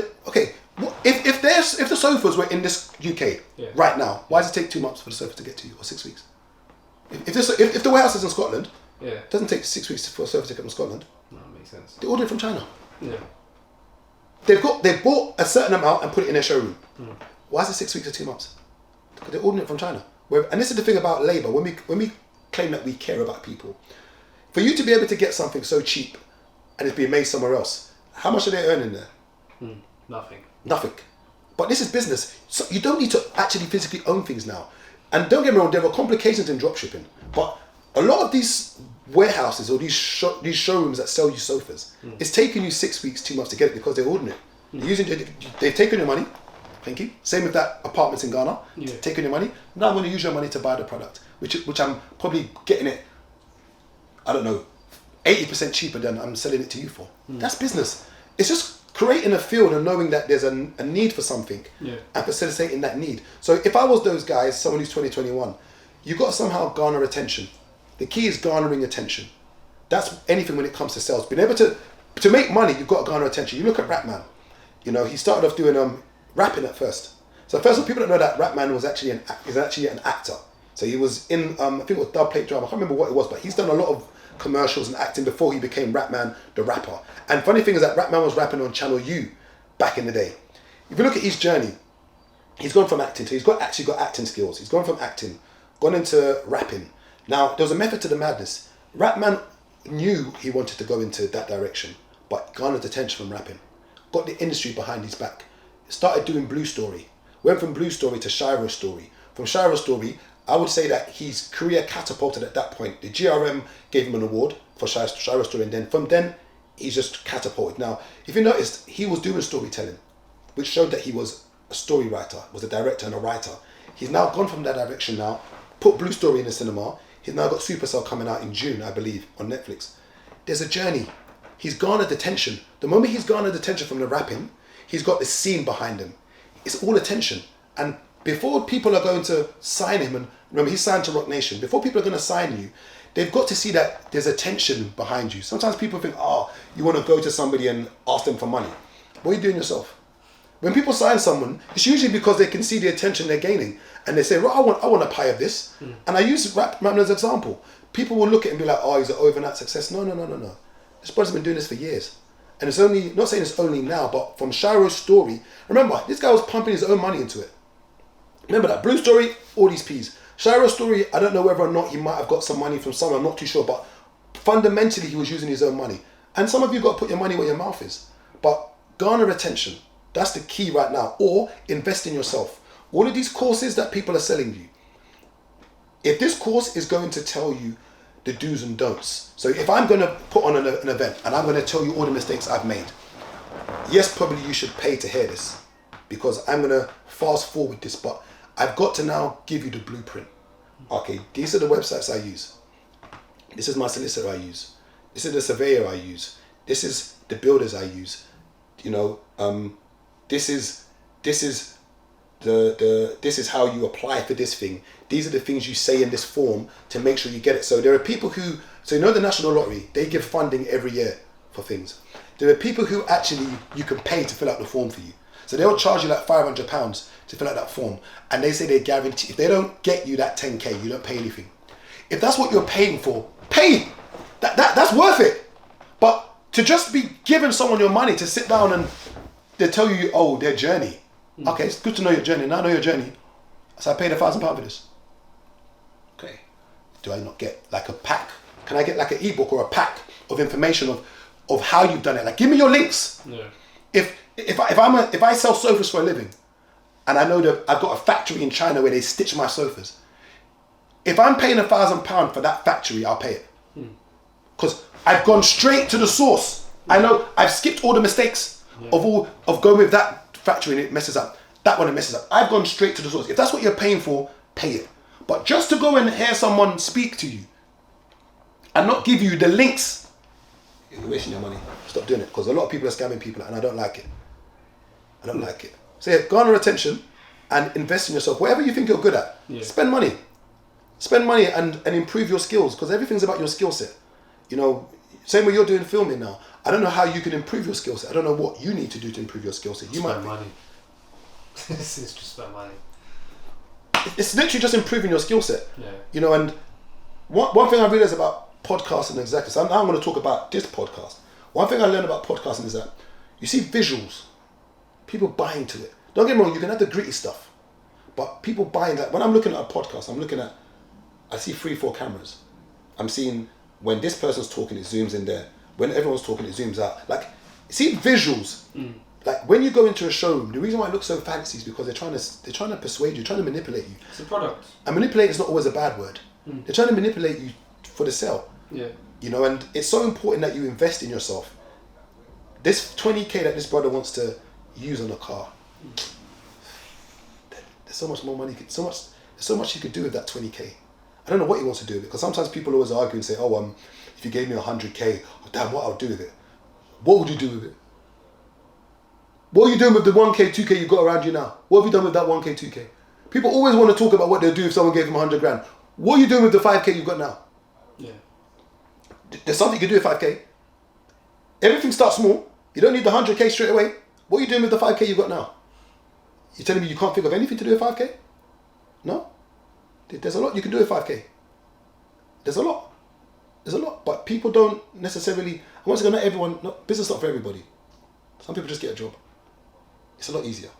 if the sofas were in this UK right now, why does it take 2 months for the sofa to get to you, or 6 weeks? If the warehouse is in Scotland, it doesn't take 6 weeks for a sofa to get from Scotland. No, that makes sense. They order it from China. Yeah. They bought a certain amount and put it in their showroom. Why is it 6 weeks or 2 months? Because they're ordering it from China. And this is the thing about labour. When we claim that we care about people, for you to be able to get something so cheap and it's being made somewhere else, how much are they earning there? Nothing. But this is business. So you don't need to actually physically own things now. And don't get me wrong, there are complications in dropshipping. But a lot of these warehouses or these showrooms that sell you sofas, it's taking you 6 weeks, 2 months to get it because they're ordering it. They've taken your money. Thank you. Same with that apartments in Ghana. Taking your money. Now I'm going to use your money to buy the product, which I'm probably getting it, I don't know, 80% cheaper than I'm selling it to you for. That's business. It's just creating a field and knowing that there's a need for something and facilitating that need. So if I was those guys, someone who's 2021, you got to somehow garner attention. The key is garnering attention. That's anything when it comes to sales. Being able to make money, you've got to garner attention. You look at Rapman. You know, he started off doing rapping at first. So first of all, people don't know that Rapman was actually an actor. So he was in I think it was dub plate drama. I can't remember what it was, but he's done a lot of commercials and acting before he became Rapman the rapper. And funny thing is that Rapman was rapping on Channel U back in the day. If you look at his journey, he's gone from acting, so he's actually got acting skills. He's gone from acting, gone into rapping. Now, there was a method to the madness. Rapman knew he wanted to go into that direction, but garnered attention from rapping. Got the industry behind his back. Started doing Blue Story. Went from Blue Story to Shiro Story. From Shiro Story, I would say that his career catapulted at that point. The GRM gave him an award for Shiro Story, and then from then, he's just catapulted. Now, if you noticed, he was doing storytelling, which showed that he was a story writer, was a director and a writer. He's now gone from that direction now, put Blue Story in the cinema. He's now got Supercell coming out in June, I believe, on Netflix. There's a journey. He's garnered attention. The moment he's garnered attention from the rapping, he's got this scene behind him. It's all attention. And before people are going to sign him, and remember, he's signed to Rock Nation, before people are going to sign you, they've got to see that there's attention behind you. Sometimes people think, you want to go to somebody and ask them for money. What are you doing yourself? When people sign someone, it's usually because they can see the attention they're gaining. And they say, I want a pie of this. And I use Rapman as an example. People will look at it and be like, he's an overnight success. No. This brother's been doing this for years. And it's only, not saying it's only now, but from Shiro's Story, remember, this guy was pumping his own money into it. Remember that, Blue Story, all these P's. Shiro's Story, I don't know whether or not he might have got some money from someone, I'm not too sure, but fundamentally he was using his own money. And some of you got to put your money where your mouth is. But garner attention, that's the key right now. Or invest in yourself. All of these courses that people are selling you, if this course is going to tell you the do's and don'ts, so if I'm going to put on an event and I'm going to tell you all the mistakes I've made, yes, probably you should pay to hear this, because I'm going to fast forward this, but I've got to now give you the blueprint. Okay, these are the websites I use. This is my solicitor I use. This is the surveyor I use. This is the builders I use. You know, this is how you apply for this thing. These are the things you say in this form to make sure you get it. So there are people who, so you know the National Lottery, they give funding every year for things. There are people who actually you can pay to fill out the form for you. So they'll charge you like £500 to fill out that form. And they say they guarantee, if they don't get you that 10K, you don't pay anything. If that's what you're paying for, pay! That's worth it. But to just be giving someone your money to sit down and they tell you, their journey. Okay, it's good to know your journey. Now I know your journey. So I paid £1,000 for this. Okay. Do I not get like a pack? Can I get like an ebook or a pack of information of how you've done it? Like, give me your links. Yeah. If I sell sofas for a living, and I know that I've got a factory in China where they stitch my sofas, if I'm paying £1,000 for that factory, I'll pay it. Because I've gone straight to the source. I know I've skipped all the mistakes of going with that factory and it messes up. That one it messes up. I've gone straight to the source. If that's what you're paying for, pay it. But just to go and hear someone speak to you and not give you the links, you're wasting your money. Stop doing it, because a lot of people are scamming people and I don't like it. I don't like it. So yeah, garner attention and invest in yourself. Whatever you think you're good at, spend money. Spend money and improve your skills, because everything's about your skill set. You know, same way you're doing filming now. I don't know how you can improve your skill set. I don't know what you need to do to improve your skill set. You spend money. This is just spend money. It's literally just improving your skill set. Yeah. You know, and one thing I realized about podcasting exactly, so now I'm going to talk about this podcast. One thing I learned about podcasting is that you see visuals, people buy into it. Don't get me wrong, you can have the gritty stuff, but people buying that. When I'm looking at a podcast, I see 3-4 cameras. I'm seeing when this person's talking, it zooms in there. When everyone's talking, it zooms out. Like, see visuals. Like when you go into a showroom, the reason why it looks so fancy is because they're trying to persuade you, trying to manipulate you. It's a product. And manipulate is not always a bad word. They're trying to manipulate you for the sale. Yeah. You know, and it's so important that you invest in yourself. This 20K that this brother wants to use on a car, there's so much more money. There's so much he could do with that 20K. I don't know what he wants to do with it, because sometimes people always argue and say, if you gave me 100K, damn, what I'll do with it. What would you do with it? What are you doing with the 1K, 2K you got around you now? What have you done with that 1K, 2K? People always want to talk about what they'll do if someone gave them 100 grand. What are you doing with the 5K you've got now? Yeah. There's something you can do with 5K. Everything starts small. You don't need the 100K straight away. What are you doing with the 5K you've got now? You're telling me you can't think of anything to do with 5K? No? There's a lot you can do with 5K. There's a lot. There's a lot. But people don't necessarily... Once again, not everyone... Business not for everybody. Some people just get a job. It's a lot easier.